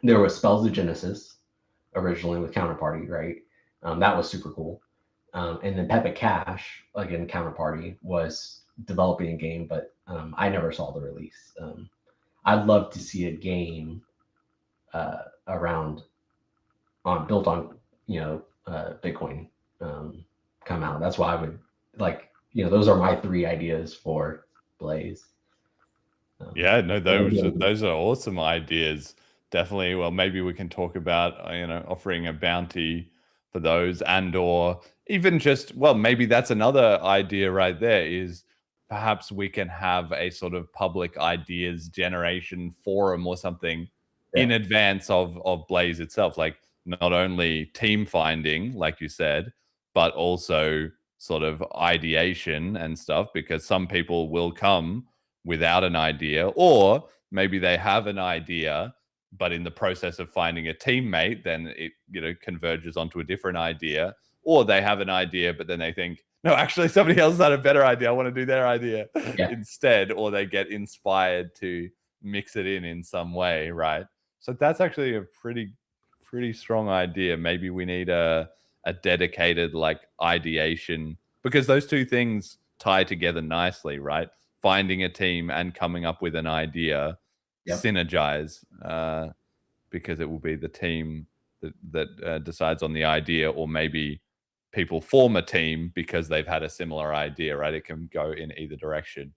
There was Spells of Genesis originally with Counterparty, right? That was super cool. And then Pepe Cash, again, Counterparty, was developing a game, but I never saw the release. I'd love to see a game built on Bitcoin come out. That's why I would like, those are my 3 ideas for Blaze.
Yeah, no, those are awesome ideas. Definitely. Well, maybe we can talk about offering a bounty for those, and or even just, well, maybe that's another idea right there, is perhaps we can have a sort of public ideas generation forum or something in advance of Blaze itself, like not only team finding, like you said, but also sort of ideation and stuff, because some people will come without an idea, or maybe they have an idea, but in the process of finding a teammate, then it converges onto a different idea, or they have an idea, but then they think, no, actually somebody else had a better idea, I want to do their idea instead, or they get inspired to mix it in some way, right? So that's actually a pretty strong idea. Maybe we need a dedicated like ideation, because those two things tie together nicely, right? Finding a team and coming up with an idea synergize, because it will be the team that decides on the idea, or maybe people form a team because they've had a similar idea, right? It can go in either direction.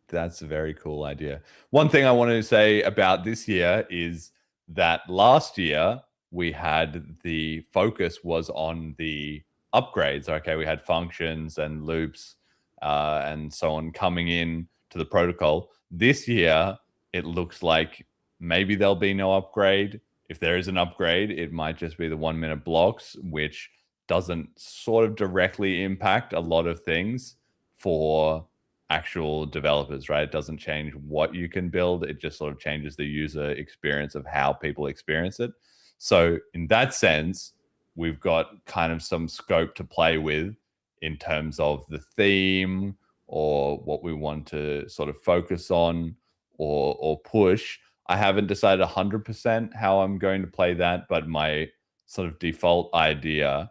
That's a very cool idea. One thing I wanted to say about this year is that last year we had the focus was on the upgrades. Okay, we had functions and loops and so on coming in to the protocol. This year, it looks like maybe there'll be no upgrade. If there is an upgrade, it might just be the 1-minute blocks, which doesn't sort of directly impact a lot of things for actual developers, right? It doesn't change what you can build. It just sort of changes the user experience of how people experience it. So in that sense, we've got kind of some scope to play with in terms of the theme, or what we want to sort of focus on or push. I haven't decided 100% how I'm going to play that, but my sort of default idea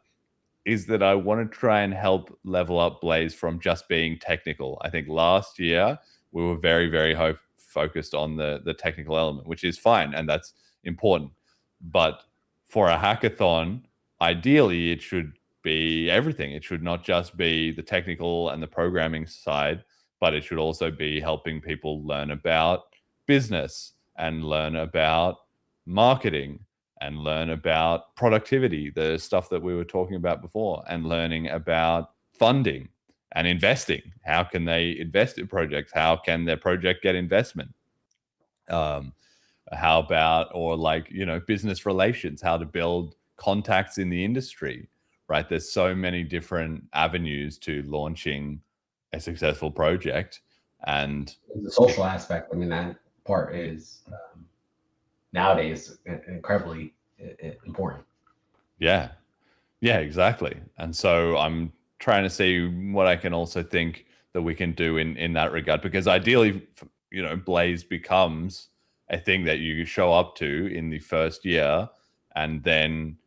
is that I want to try and help level up Blaze from just being technical. I think last year we were very, very focused on the technical element, which is fine, and that's important. But for a hackathon, ideally it should be everything. It should not just be the technical and the programming side, but it should also be helping people learn about business and learn about marketing and learn about productivity, the stuff that we were talking about before, and learning about funding and investing. How can they invest in projects? How can their project get investment? How about, or like, business relations, how to build contacts in the industry, right? There's so many different avenues to launching a successful project. And
the social aspect, I mean, that part is nowadays incredibly important.
Yeah, exactly. And so I'm trying to see what I can also think that we can do in that regard, because ideally, Blaze becomes a thing that you show up to in the first year, and then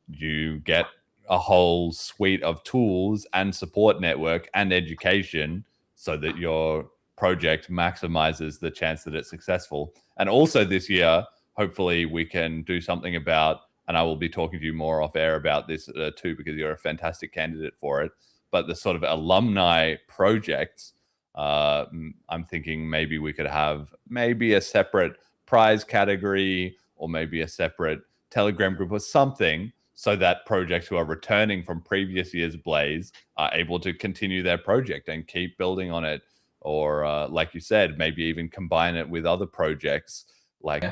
you get a whole suite of tools and support network and education so that your project maximizes the chance that it's successful. And also this year, hopefully we can do something about, and I will be talking to you more off air about this too, because you're a fantastic candidate for it, but the sort of alumni projects, I'm thinking maybe we could have maybe a separate prize category or maybe a separate Telegram group or something, so that projects who are returning from previous year's Blaze are able to continue their project and keep building on it. Or like you said, maybe even combine it with other projects. Like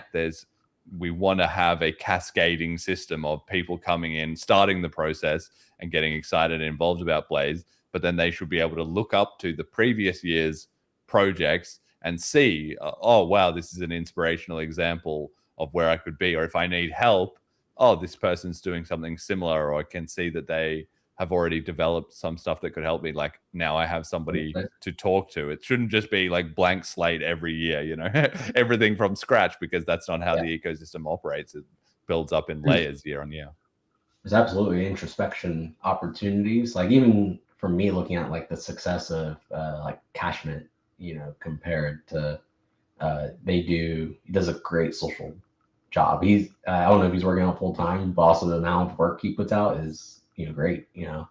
we want to have a cascading system of people coming in, starting the process and getting excited and involved about Blaze, but then they should be able to look up to the previous year's projects and see, oh, wow, this is an inspirational example of where I could be. Or if I need help, oh, this person's doing something similar, or I can see that they have already developed some stuff that could help me. Like now I have somebody to talk to. It shouldn't just be like blank slate every year, you know, everything from scratch, because that's not how the ecosystem operates. It builds up in layers year on year.
There's absolutely introspection opportunities. Like even for me, looking at like the success of like Cashmint, you know, compared to he does a great social job. I don't know if he's working out full time, but also the amount of work he puts out is, you know, great, you know.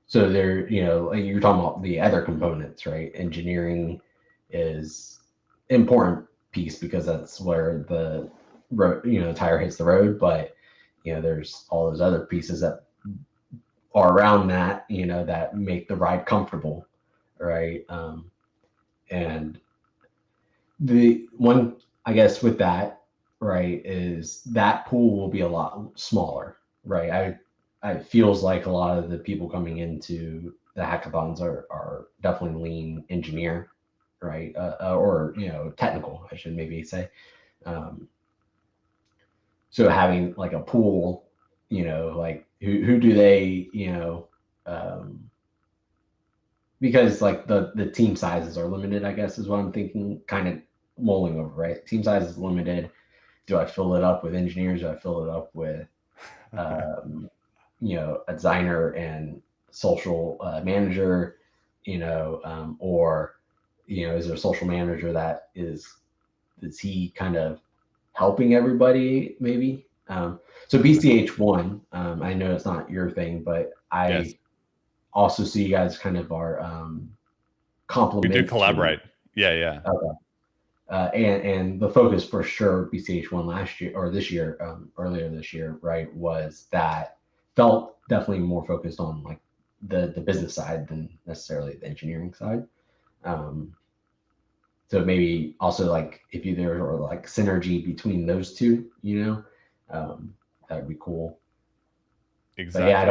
So there, you know, like you're talking about the other components, right? Engineering is important piece because that's where the road, you know, tire hits the road. But you know, there's all those other pieces that are around that, you know, that make the ride comfortable, right? And the one, I guess, with that, right, is that pool will be a lot smaller, right? It feels like a lot of the people coming into the hackathons are definitely lean engineer, right? Or, you know, technical, I should maybe say. So having like a pool, you know, like who do they, you know, because like the team sizes are limited, I guess is what I'm thinking, kind of mulling over, right? Team size is limited. Do I fill it up with engineers? Do I fill it up with, you know, a designer and social manager, you know, or, you know, is there a social manager that is he kind of helping everybody maybe? So BCH1, I know it's not your thing, but I also see you guys kind of are complement.
We do collaborate. Yeah.
Okay. And the focus for sure, BCH1 last year or this year, earlier this year, right, was that felt definitely more focused on like the business side than necessarily the engineering side. So maybe also like if there were like synergy between those two, you know, that would be cool.
Exactly.
But yeah, I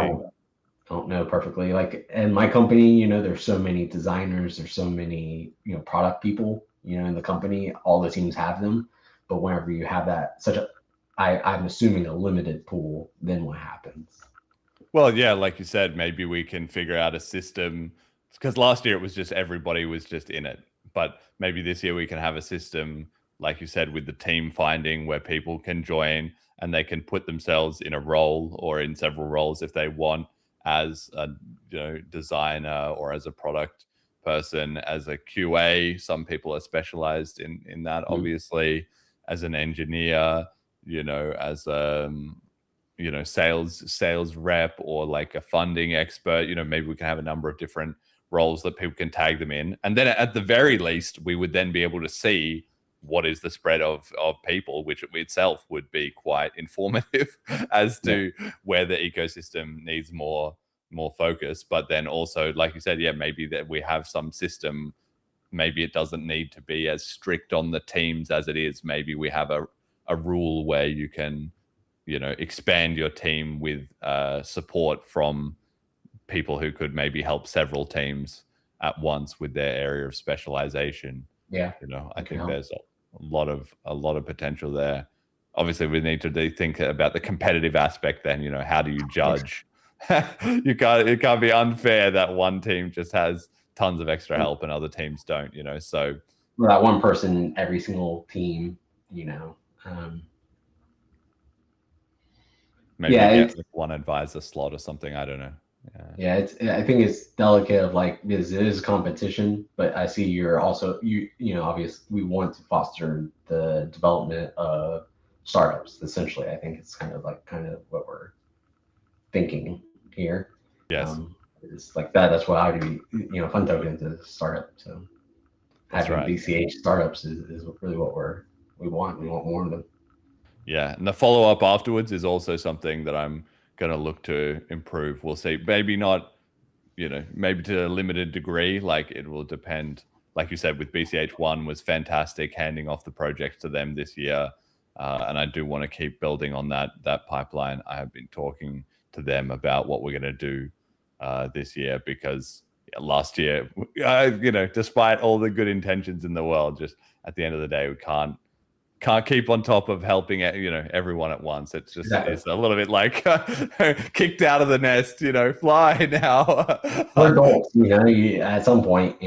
don't know perfectly. Like in my company, you know, there's so many designers, there's so many, you know, product people, you know, in the company. All the teams have them, but whenever you have that I'm assuming a limited pool, then what happens?
Well, yeah, like you said, maybe we can figure out a system, because last year it was just everybody was just in it. But maybe this year we can have a system, like you said, with the team finding where people can join and they can put themselves in a role or in several roles if they want, as a, you know, designer or as a product person, as a QA. Some people are specialized in that, obviously, as an engineer, you know, as you know, sales rep, or like a funding expert. You know, maybe we can have a number of different roles that people can tag them in, and then at the very least we would then be able to see what is the spread of people, which itself would be quite informative as to where the ecosystem needs more focus. But then also, like you said, yeah, maybe that we have some system. Maybe it doesn't need to be as strict on the teams as it is. Maybe we have a rule where you can, you know, expand your team with support from people who could maybe help several teams at once with their area of specialization.
Yeah,
you know, I think there's a lot of potential there. Obviously, we need to think about the competitive aspect. Then, you know, how do you judge? It can't be unfair that one team just has tons of extra help and other teams don't. You know, so
that one person every single team, you know.
Maybe get like one advisor slot or something. I don't know.
Yeah, I think it's delicate of like, because it is competition, but I see you're also you know, obviously we want to foster the development of startups. Essentially, I think it's kind of what we're thinking here.
Yes,
it's like that. That's what I do. You know, FundTokens is a startup. So having
right.
BCH startups is really what we want. We want more of them.
Yeah, and the follow-up afterwards is also something that I'm going to look to improve. We'll see. Maybe not, maybe to a limited degree. Like it will depend. Like you said, with BCH1 was fantastic, handing off the project to them this year. And I do want to keep building on that pipeline. I have been talking to them about what we're going to do this year because last year, despite all the good intentions in the world, just at the end of the day, we can't keep on top of helping everyone at once. It's just it's a little bit like kicked out of the nest. Fly now.
We're adults, at some point,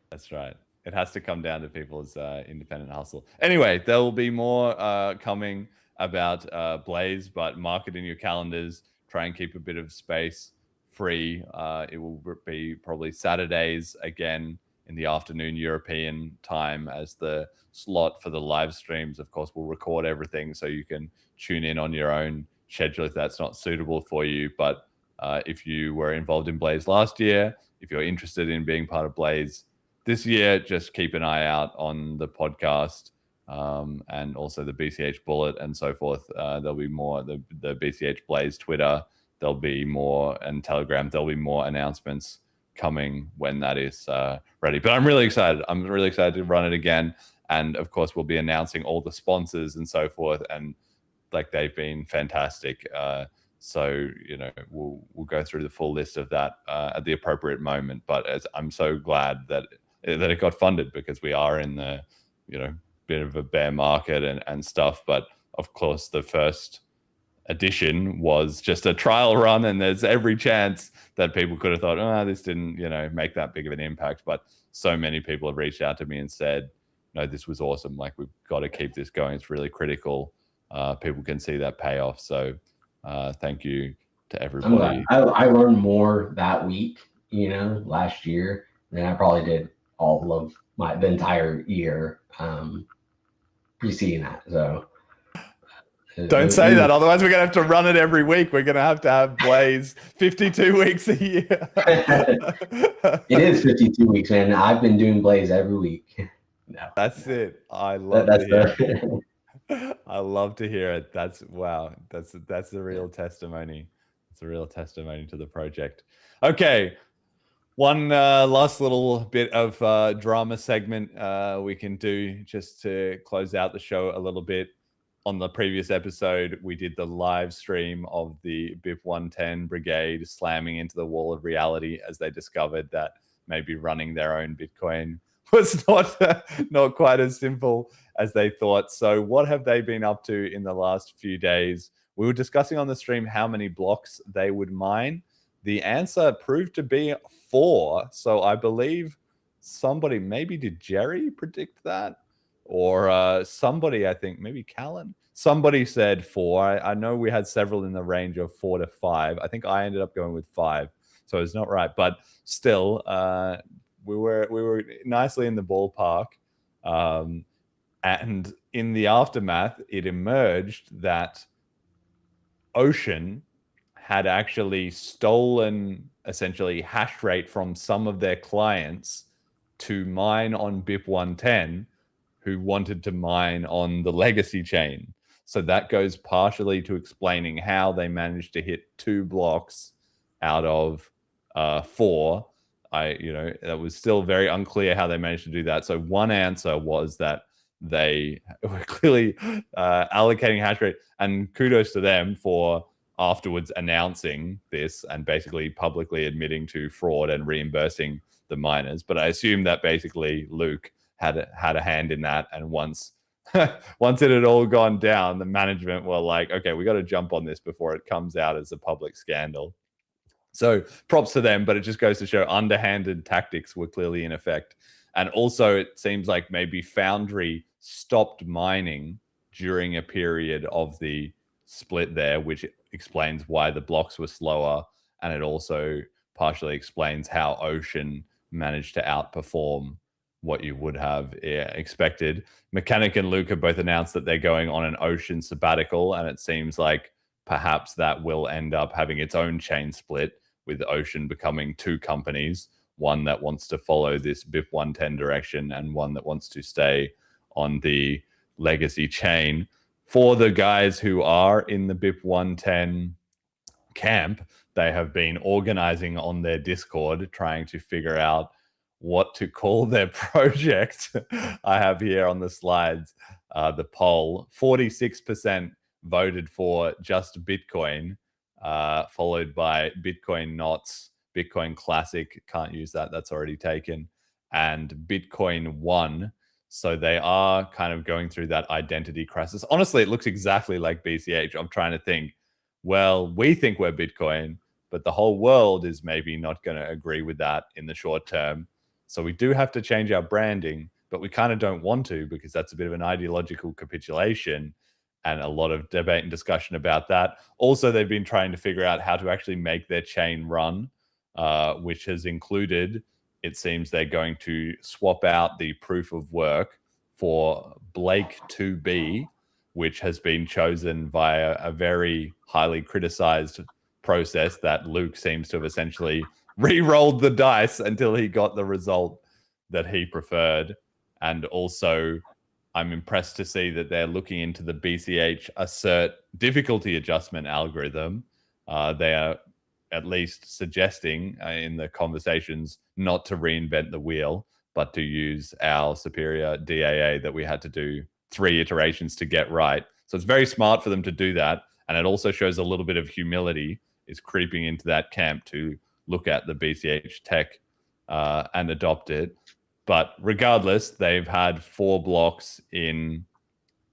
That's right. It has to come down to people's independent hustle. Anyway, there will be more coming about Blaze, but mark it in your calendars. Try and keep a bit of space free. It will be probably Saturdays again in the afternoon European time as the slot for the live streams. Of course, we'll record everything so you can tune in on your own schedule if that's not suitable for you. But if you were involved in Blaze last year, if you're interested in being part of Blaze this year, just keep an eye out on the podcast and also the BCH Bullet and so forth. There'll be more, the BCH Blaze Twitter, there'll be more, and Telegram, there'll be more announcements coming when that is ready. But I'm really excited. I'm really excited to run it again. And of course, we'll be announcing all the sponsors and so forth. And like they've been fantastic. So, we'll go through the full list of that at the appropriate moment. But I'm so glad that it got funded because we are in the, bit of a bear market and stuff. But of course, the first edition was just a trial run, and there's every chance that people could have thought, this didn't, make that big of an impact. But so many people have reached out to me and said, no, this was awesome. Like, we've got to keep this going. It's really critical. People can see that payoff. So thank you to everybody.
I learned more that week, last year than I probably did all of the entire year preceding that. So
don't say that, otherwise we're gonna have to run it every week. We're gonna have to have Blaze 52 weeks a year.
It is 52 weeks, man. I've been doing Blaze every week. No.
That's it. I love to hear it. I love to hear it. That's wow. That's a real testimony. It's a real testimony to the project. Okay. One last little bit of drama segment we can do just to close out the show a little bit. On the previous episode, we did the live stream of the BIP110 brigade slamming into the wall of reality as they discovered that maybe running their own Bitcoin was not quite as simple as they thought. So what have they been up to in the last few days? We were discussing on the stream how many blocks they would mine. The answer proved to be 4. So I believe somebody, maybe did Jerry predict that? Or somebody, I think, maybe Callan. Somebody said 4. I know we had several in the range of 4 to 5. I think I ended up going with 5. So it's not right. But still, we were nicely in the ballpark. And in the aftermath, it emerged that Ocean had actually stolen essentially hash rate from some of their clients to mine on BIP110 who wanted to mine on the legacy chain. So that goes partially to explaining how they managed to hit 2 blocks out of 4. That was still very unclear how they managed to do that. So one answer was that they were clearly allocating hash rate, and kudos to them for afterwards announcing this and basically publicly admitting to fraud and reimbursing the miners. But I assume that basically Luke had a hand in that, and once it had all gone down, the management were like, okay, we got to jump on this before it comes out as a public scandal. So props to them, but it just goes to show underhanded tactics were clearly in effect. And also it seems like maybe Foundry stopped mining during a period of the split there, which explains why the blocks were slower. And it also partially explains how Ocean managed to outperform what you would have expected. Mechanic and Luke have both announced that they're going on an Ocean sabbatical, and it seems like perhaps that will end up having its own chain split, with Ocean becoming 2 companies, one that wants to follow this BIP110 direction and one that wants to stay on the legacy chain. For the guys who are in the BIP110 camp, they have been organizing on their Discord, trying to figure out what to call their project. I have here on the slides the poll. 46% voted for just Bitcoin, followed by Bitcoin Knots, Bitcoin Classic, can't use that, that's already taken, and Bitcoin One. So they are kind of going through that identity crisis. Honestly, it looks exactly like BCH. I'm trying to think, well, we think we're Bitcoin, but the whole world is maybe not going to agree with that in the short term. So we do have to change our branding, but we kind of don't want to, because that's a bit of an ideological capitulation, and a lot of debate and discussion about that. Also, they've been trying to figure out how to actually make their chain run, which has included, it seems they're going to swap out the proof of work for Blake 2B, which has been chosen via a very highly criticized process that Luke seems to have essentially re-rolled the dice until he got the result that he preferred. And also, I'm impressed to see that they're looking into the BCH assert difficulty adjustment algorithm. They are at least suggesting in the conversations not to reinvent the wheel, but to use our superior DAA that we had to do 3 iterations to get right. So it's very smart for them to do that. And it also shows a little bit of humility is creeping into that camp to look at the BCH tech and adopt it. But regardless, they've had 4 blocks in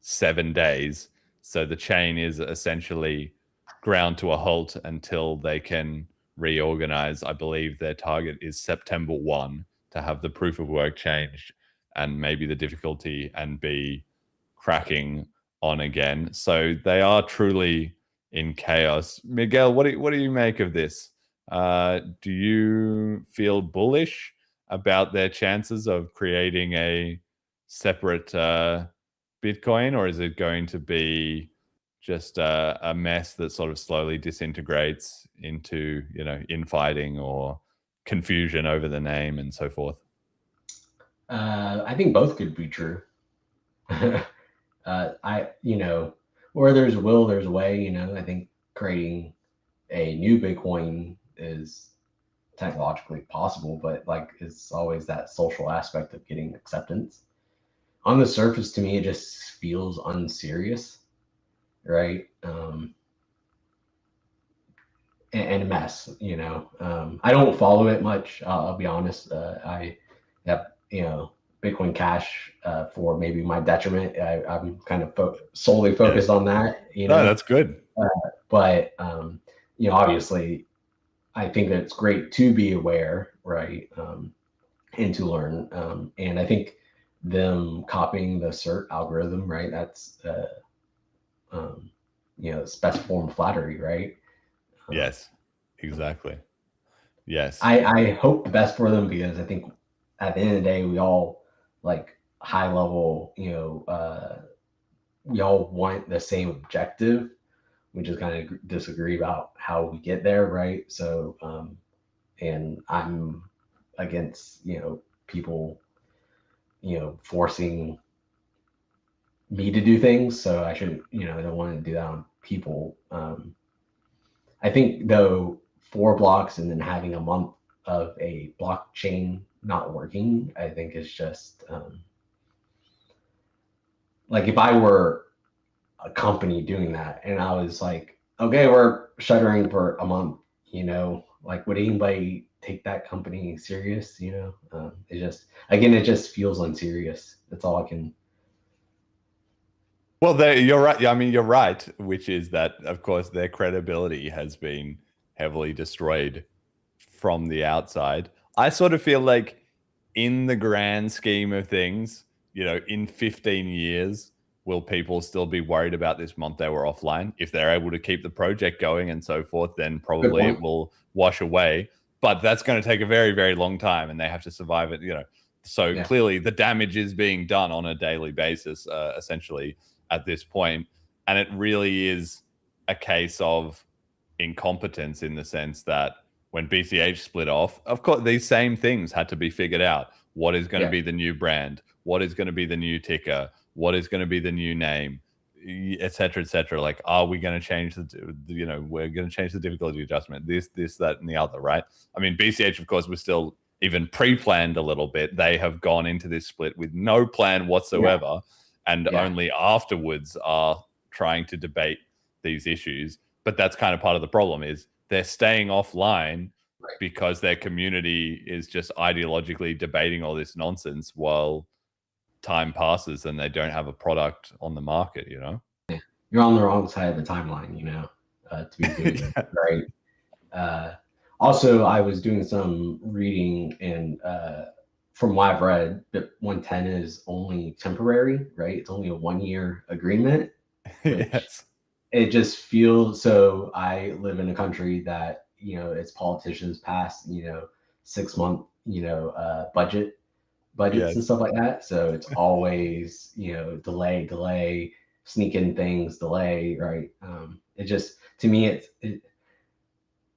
7 days. So the chain is essentially ground to a halt until they can reorganize. I believe their target is September 1 to have the proof of work changed and maybe the difficulty and be cracking on again. So they are truly in chaos. Miguel, what do you make of this? Do you feel bullish about their chances of creating a separate Bitcoin, or is it going to be just a mess that sort of slowly disintegrates into, you know, infighting or confusion over the name and so forth?
I think both could be true. Where there's a will, there's a way. I think creating a new Bitcoin is technologically possible, but like it's always that social aspect of getting acceptance. On the surface, to me, it just feels unserious, right? And a mess. I don't follow it much. I'll be honest. I have Bitcoin Cash for maybe my detriment. I'm kind of solely focused on that.
No, that's good.
But obviously, I think that it's great to be aware, right, and to learn. And I think them copying the CERT algorithm, right? That's it's best form of flattery, right?
Yes, exactly. Yes.
I hope the best for them, because I think at the end of the day, we all like high level, we all want the same objective. We just kind of disagree about how we get there, right? So, and I'm against, people, forcing me to do things. So I shouldn't, I don't want to do that on people. I think though 4 blocks and then having a month of a blockchain not working, I think is just like if I were a company doing that and I was like, okay, we're shuttering for a month, like would anybody take that company serious? It just feels unserious. That's all I can.
Well, you're right. I mean, you're right, which is that, of course, their credibility has been heavily destroyed from the outside. I sort of feel like in the grand scheme of things, in 15 years, will people still be worried about this month they were offline? If they're able to keep the project going and so forth, then probably it will wash away. But that's going to take a very, very long time, and they have to survive it, So clearly the damage is being done on a daily basis, essentially, at this point. And it really is a case of incompetence in the sense that when BCH split off, of course, these same things had to be figured out. What is going to be the new brand? What is going to be the new ticker? What is going to be the new name? Et cetera, et cetera. Like, are we going to change we're going to change the difficulty adjustment, this, that, and the other, right? I mean, BCH, of course, was still even pre-planned a little bit. They have gone into this split with no plan whatsoever, and only afterwards are trying to debate these issues. But that's kind of part of the problem, is they're staying offline because their community is just ideologically debating all this nonsense while time passes and they don't have a product on the market, you know?
You're on the wrong side of the timeline, you know, to be doing it, right? Also, I was doing some reading, and from what I've read, BIP110 is only temporary, right? It's only a 1-year agreement.
Yes.
It just feels so. I live in a country that, you know, its politicians pass, you know, 6-month, you know, budgets and stuff like that. So it's always, you know, delay, sneak in things, delay, right? It just, to me,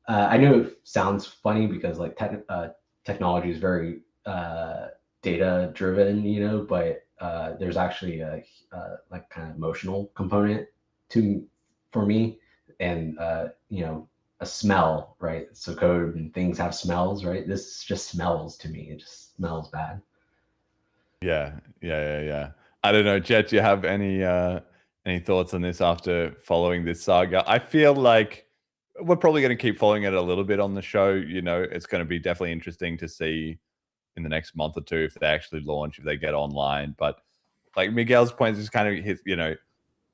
I know it sounds funny because like technology is very data driven, you know, but there's actually a like kind of emotional component for me, and you know, a smell, right? So code and things have smells, right? This just smells to me. It just smells bad.
Yeah. I don't know, Jet, do you have any thoughts on this after following this saga? I feel like we're probably going to keep following it a little bit on the show. You know, it's going to be definitely interesting to see in the next month or two if they actually launch, if they get online. But like Miguel's point is kind of his, you know,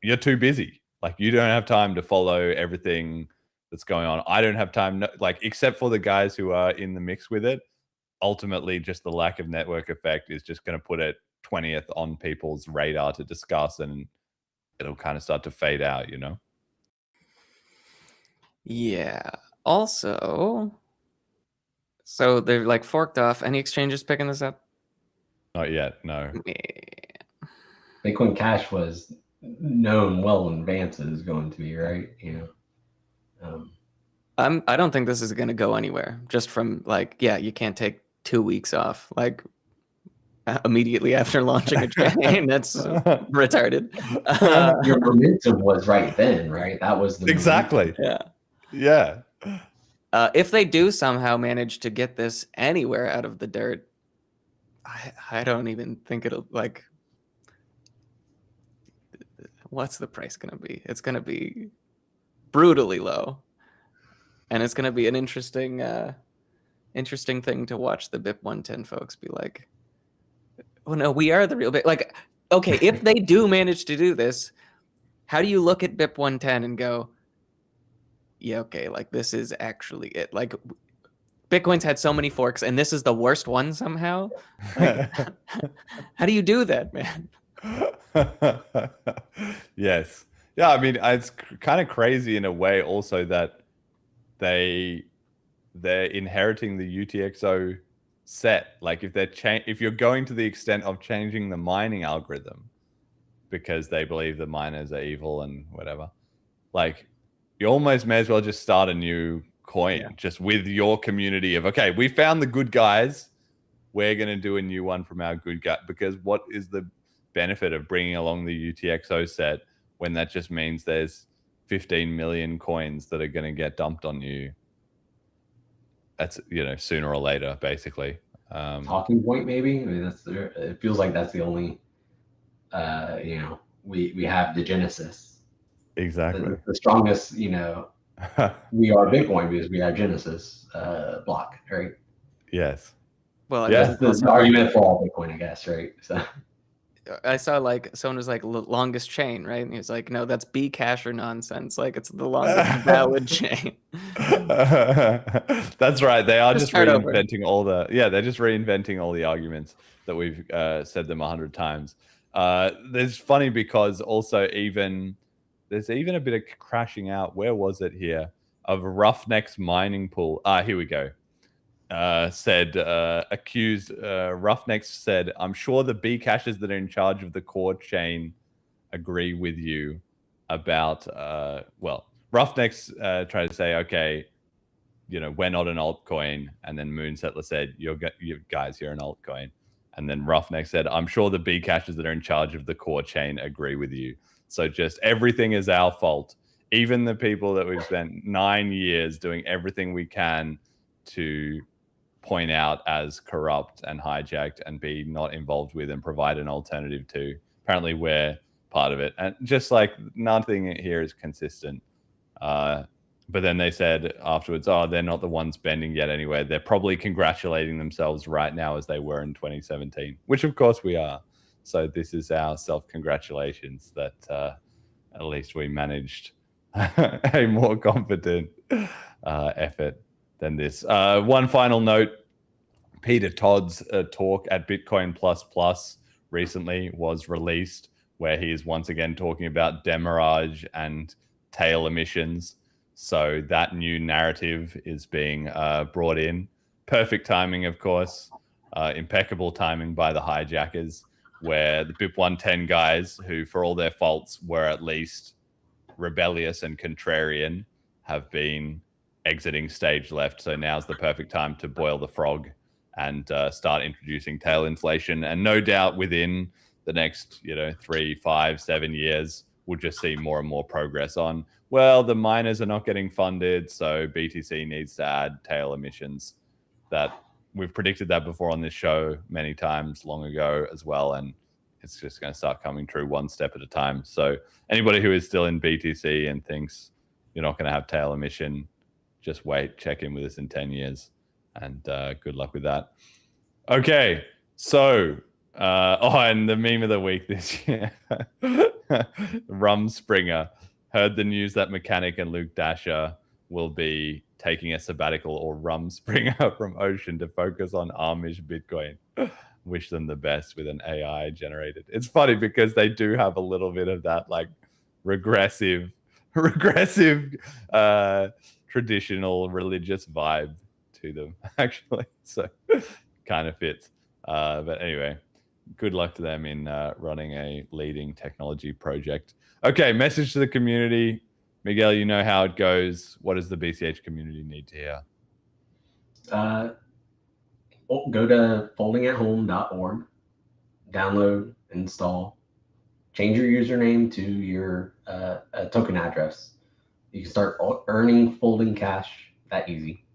you're too busy. Like, you don't have time to follow everything that's going on. I don't have time, like, except for the guys who are in the mix with it. Ultimately, just the lack of network effect is just going to put it 20th on people's radar to discuss, and it'll kind of start to fade out, you know?
Yeah. Also, so they're like forked off. Any exchanges picking this up?
Not yet, no.
Bitcoin Cash was known well in advance is going to be, right? You know,
I don't think this is going to go anywhere. Just from like, yeah, you can't take 2 weeks off like immediately after launching a chain. That's retarded.
Your momentum was right then, right? That was the
exactly.
momentum.
Yeah.
If they do somehow manage to get this anywhere out of the dirt, I don't even think it'll, like, what's the price going to be? It's going to be brutally low. And it's going to be an interesting thing to watch the BIP110 folks be like, oh no, we are the real bit. Like, okay, if they do manage to do this, how do you look at BIP110 and go, yeah, okay, like this is actually it? Like, Bitcoin's had so many forks, and this is the worst one somehow. Like, how do you do that, man?
Yes. Yeah, I mean, it's kind of crazy in a way also that they're inheriting the UTXO set. Like, if you're going to the extent of changing the mining algorithm because they believe the miners are evil and whatever, like, you almost may as well just start a new coin just with your community of, okay, we found the good guys, we're going to do a new one from our good guy. Because what is the benefit of bringing along the UTXO set when that just means there's 15 million coins that are going to get dumped on you? That's, you know, sooner or later, basically.
Talking point, maybe. I mean, it feels like that's the only, you know, we have the Genesis.
Exactly.
The strongest, you know, we are Bitcoin because we have Genesis block, right?
Yes.
Well,
that's the argument for all Bitcoin, I guess, right? So
I saw like someone was like longest chain, right? And he was like, no, that's B cash or nonsense. Like, it's the longest valid chain.
That's right. They are just reinventing they're just reinventing all the arguments that we've said them 100 times. There's funny because also there's even a bit of crashing out. Where was it here? Of Roughneck's mining pool. Here we go. Accused Roughnecks said, I'm sure the B cashers that are in charge of the core chain agree with you about, well, Roughnecks try to say, okay, we're not an altcoin. And then Moonsettler said, you guys, you're an altcoin. And then Roughneck said, I'm sure the Bcashers that are in charge of the core chain agree with you. So just everything is our fault. Even the people that we've spent 9 years doing everything we can to point out as corrupt and hijacked and be not involved with and provide an alternative to. Apparently we're part of it. And just like nothing here is consistent. But then they said afterwards, oh, they're not the ones bending yet anyway. They're probably congratulating themselves right now as they were in 2017, which of course we are. So this is our self-congratulations that at least we managed a more competent effort than this. One final note, Peter Todd's talk at Bitcoin Plus recently was released, where he is once again talking about demurrage and tail emissions. So that new narrative is being brought in. Perfect timing, of course. Impeccable timing by the hijackers, where the BIP110 guys, who for all their faults were at least rebellious and contrarian, have been exiting stage left. So now's the perfect time to boil the frog and start introducing tail inflation. And no doubt within the next 3, 5, 7 years, we'll just see more and more progress on, well, the miners are not getting funded, so BTC needs to add tail emissions. That we've predicted that before on this show many times long ago as well, and it's just going to start coming true one step at a time. So anybody who is still in BTC and thinks you're not going to have tail emission, just wait, check in with us in 10 years, and good luck with that. Okay, so and the meme of the week this year, Rumspringer heard the news that Mechanic and Luke Dasher will be taking a sabbatical, or Rumspringer from Ocean, to focus on Amish Bitcoin. Wish them the best with an AI generated. It's funny because they do have a little bit of that like regressive traditional religious vibe to them, actually. So kind of fits. But anyway, good luck to them in running a leading technology project. Okay, message to the community. Miguel, you know how it goes. What does the BCH community need to hear?
Go to foldingathome.org, download, install, change your username to your token address. You can start earning folding cash that easy.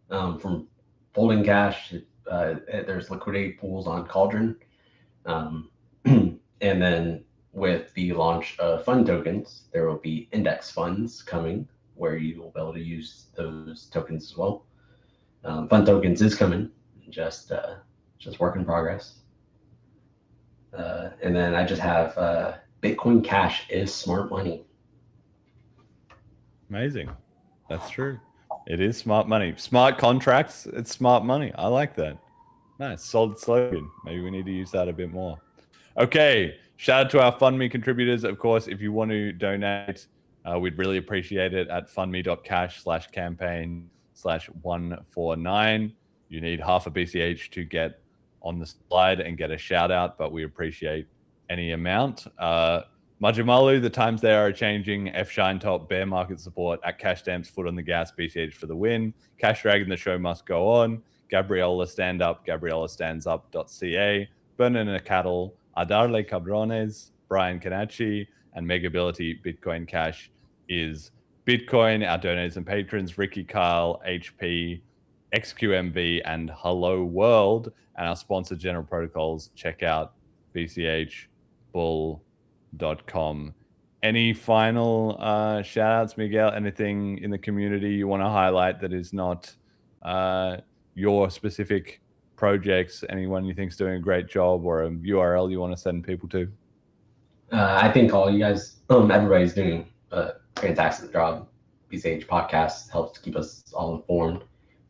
From folding cash, there's liquidity pools on Cauldron. And then with the launch of FundTokens, there will be index funds coming where you will be able to use those tokens as well. FundTokens is coming, just work in progress. And then I just have Bitcoin Cash is smart money.
Amazing. That's true. It is smart money. Smart contracts, it's smart money. I like that. Nice. Solid slogan. Maybe we need to use that a bit more. Okay. Shout out to our FundMe contributors. Of course, if you want to donate, we'd really appreciate it at fundme.cash/campaign/149. You need half a BCH to get on the slide and get a shout out, but we appreciate any amount. Majimalu, the times they are changing. F Shine Top, bear market support. At Cash Stamps, foot on the gas, BCH for the win. Cash Dragon, the show must go on. Gabriella Stand Up, GabriellaStandsUp.ca. Burnin and Cattle, Adarle Cabrones, Brian Canacci, and Megability Bitcoin Cash is Bitcoin. Our donors and patrons, Ricky Kyle, HP, XQMV, and Hello World. And our sponsor, General Protocols. Check out bchbull.com. Any final shout outs, Miguel? Anything in the community you want to highlight that is not your specific projects? Anyone you think is doing a great job, or a URL you want to send people to?
I think all you guys, everybody's doing a fantastic job. BCH podcast helps keep us all informed.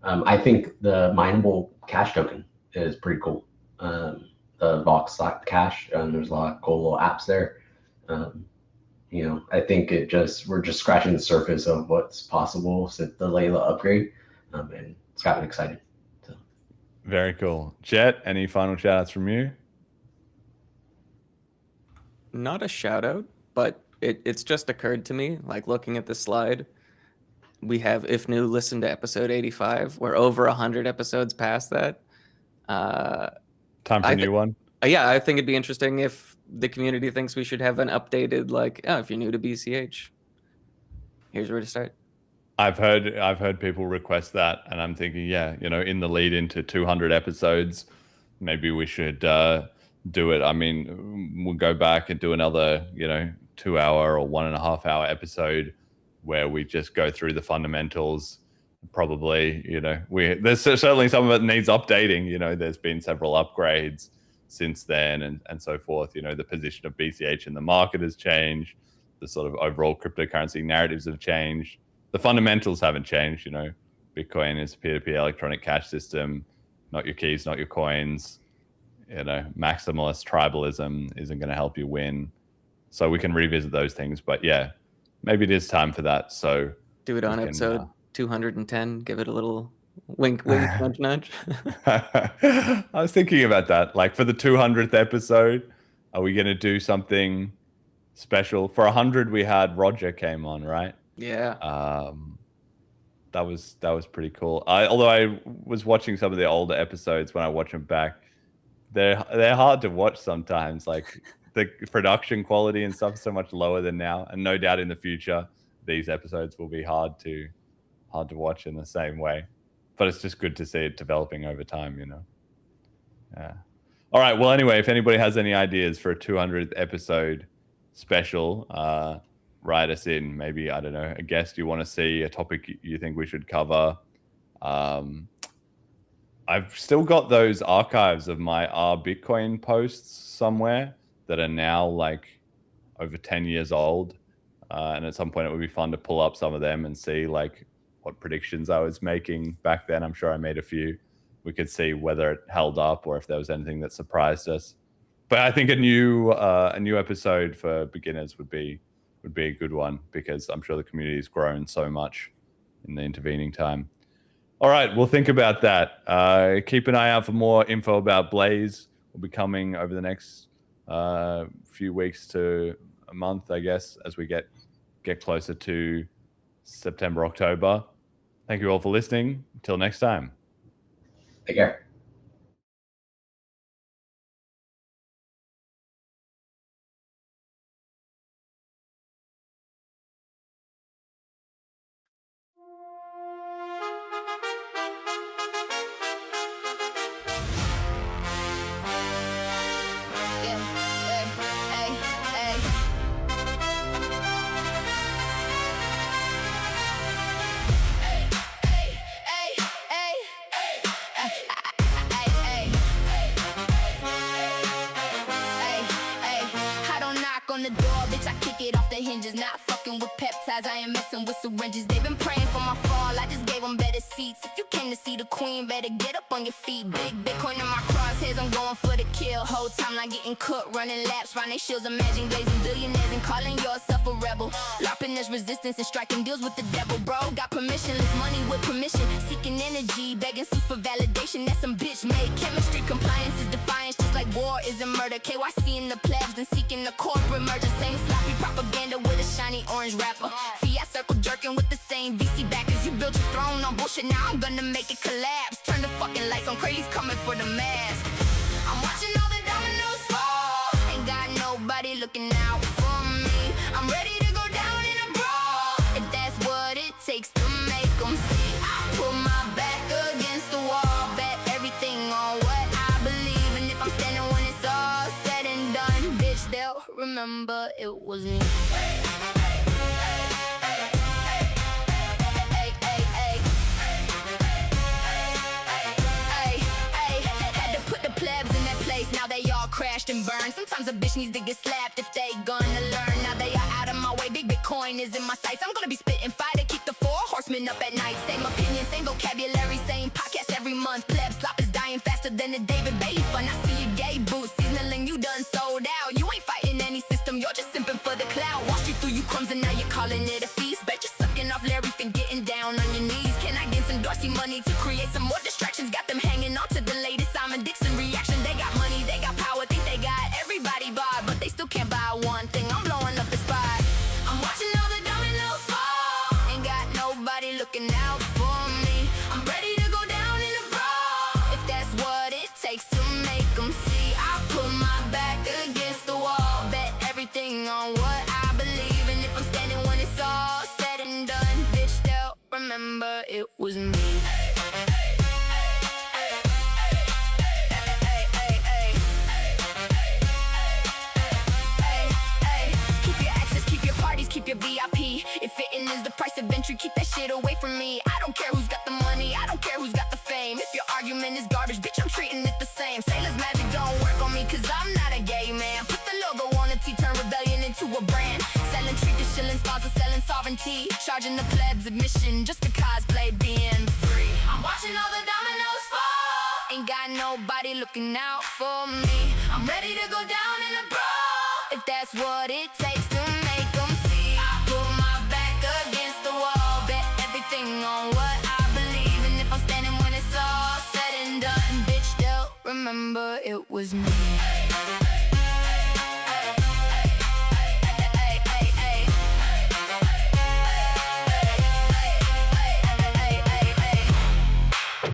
I think the mineable cash token is pretty cool. The Vox Cash, there's a lot of cool little apps there. I think we're just scratching the surface of what's possible since the Layla upgrade, and it's got me excited. So.
Very cool. Jet, any final shout outs from you?
Not a shout out, but it's just occurred to me, like looking at the slide, we have, if new, listen to episode 85. We're over 100 episodes past that.
Time for a new one.
Yeah, I think it'd be interesting if the community thinks we should have an updated, like, oh, if you're new to BCH, here's where to start.
I've heard people request that, and I'm thinking, yeah, in the lead into 200 episodes, maybe we should do it. I mean, we'll go back and do another, 2-hour or 1.5-hour episode where we just go through the fundamentals. Probably, there's certainly some of it needs updating. There's been several upgrades since then and so forth. The position of BCH in the market has changed. The sort of overall cryptocurrency narratives have changed. The fundamentals haven't changed. Bitcoin is a peer-to-peer electronic cash system, not your keys, not your coins. Maximalist tribalism isn't going to help you win. So we can revisit those things. But yeah, maybe it is time for that. So
do it on episode 210. Give it a little wink, nudge, nudge.
I was thinking about that. Like for the 200th episode, are we going to do something special? For 100, we had Roger came on, right?
Yeah.
That was pretty cool. Although I was watching some of the older episodes, when I watch them back, they're hard to watch sometimes. Like the production quality and stuff is so much lower than now, and no doubt in the future these episodes will be hard to watch in the same way. But it's just good to see it developing over time, Yeah. All right. Well, anyway, if anybody has any ideas for a 200th episode special, write us in. Maybe, I don't know, a guest you want to see, a topic you think we should cover. I've still got those archives of my Bitcoin posts somewhere that are now like over 10 years old. And at some point it would be fun to pull up some of them and see like what predictions I was making back then. I'm sure I made a few. We could see whether it held up or if there was anything that surprised us. But I think a new episode for beginners would be a good one, because I'm sure the community's grown so much in the intervening time. All right, we'll think about that. Keep an eye out for more info about Blaze. Will be coming over the next few weeks to a month, I guess, as we get closer to September, October. Thank you all for listening. Until next time.
Take care.
On the door, bitch, I kick it off the hinges. Not fucking with peptides, I ain't messing with syringes. They've been praying for my fall, I just gave them better seats. If you came to see the queen, better get up on your feet. Big Bitcoin in my crosshairs, I'm going for the kill. Whole time not getting cooked, running laps round they shields. Imagine glazing billionaires and calling yourself a rebel. LARPing this resistance and striking deals with the devil. Bro, got permissionless money with permission. Seeking energy, begging suits for validation. That's some bitch made chemistry. Compliance is defiance, just like war isn't murder. KYC in the plebs, then seeking the corporate merger. Same sloppy propaganda with a shiny orange wrapper. Fiat circle jerking with the same VC backers. You built your throne on bullshit, now I'm gonna make it collapse. Turn the fucking lights on, crazy's coming for the mask. I'm watching all the dominoes fall. Ain't got nobody looking out for me. I'm ready to go down in a brawl, if that's what it takes to make them see. I put my back against the wall, bet everything on what I believe. And if I'm standing when it's all said and done, bitch, they'll remember it was me. Had to put the plebs in their place, now they all crashed and burned. Sometimes a bitch needs to get slapped if they gonna learn. Now they are out of my way, big Bitcoin is in my sights. I'm gonna be spitting fire to keep the 4 horsemen up at night. Same opinion, same vocabulary, same podcast every month. Pleb slop is dying faster than the David Bailey fun. I see your gay boots, seasoning, you done sold out. You ain't fighting any system, you're just simping for the clout. Washed you through you crumbs and now you're calling it a feast. Bet you're sucking off Larry Finn, getting down on your knees. Can I get some Dorsey money to create some more distractions? Got them hanging on to the latest Simon Dixon reaction. They got money, they got power, think they got everybody barred, but they still can't buy one thing. I'm blowing up the spot. I'm watching all the dominoes fall. Ain't got nobody looking what I believe. And if I'm standing when it's all said and done, bitch, they'll remember it was me. Keep your VIP. If fitting is the price of entry, keep that shit away from me. I don't care who's got the money, I don't care who's got the fame. If your argument is garbage, bitch, I'm treating it the same. Sailor's magic don't work on me, cause I'm not a gay man. Put the logo on a T, turn rebellion into a brand. Selling treat the shilling, sponsor selling sovereignty. Charging the plebs admission just to cosplay being free. I'm watching all the dominoes fall. Ain't got nobody looking out for me. I'm ready to go down in the brawl, if that's what it takes to make them see. I put my back against the wall, bet everything on what I believe. And if I'm standing when it's all said and done, bitch, they'll remember it was me.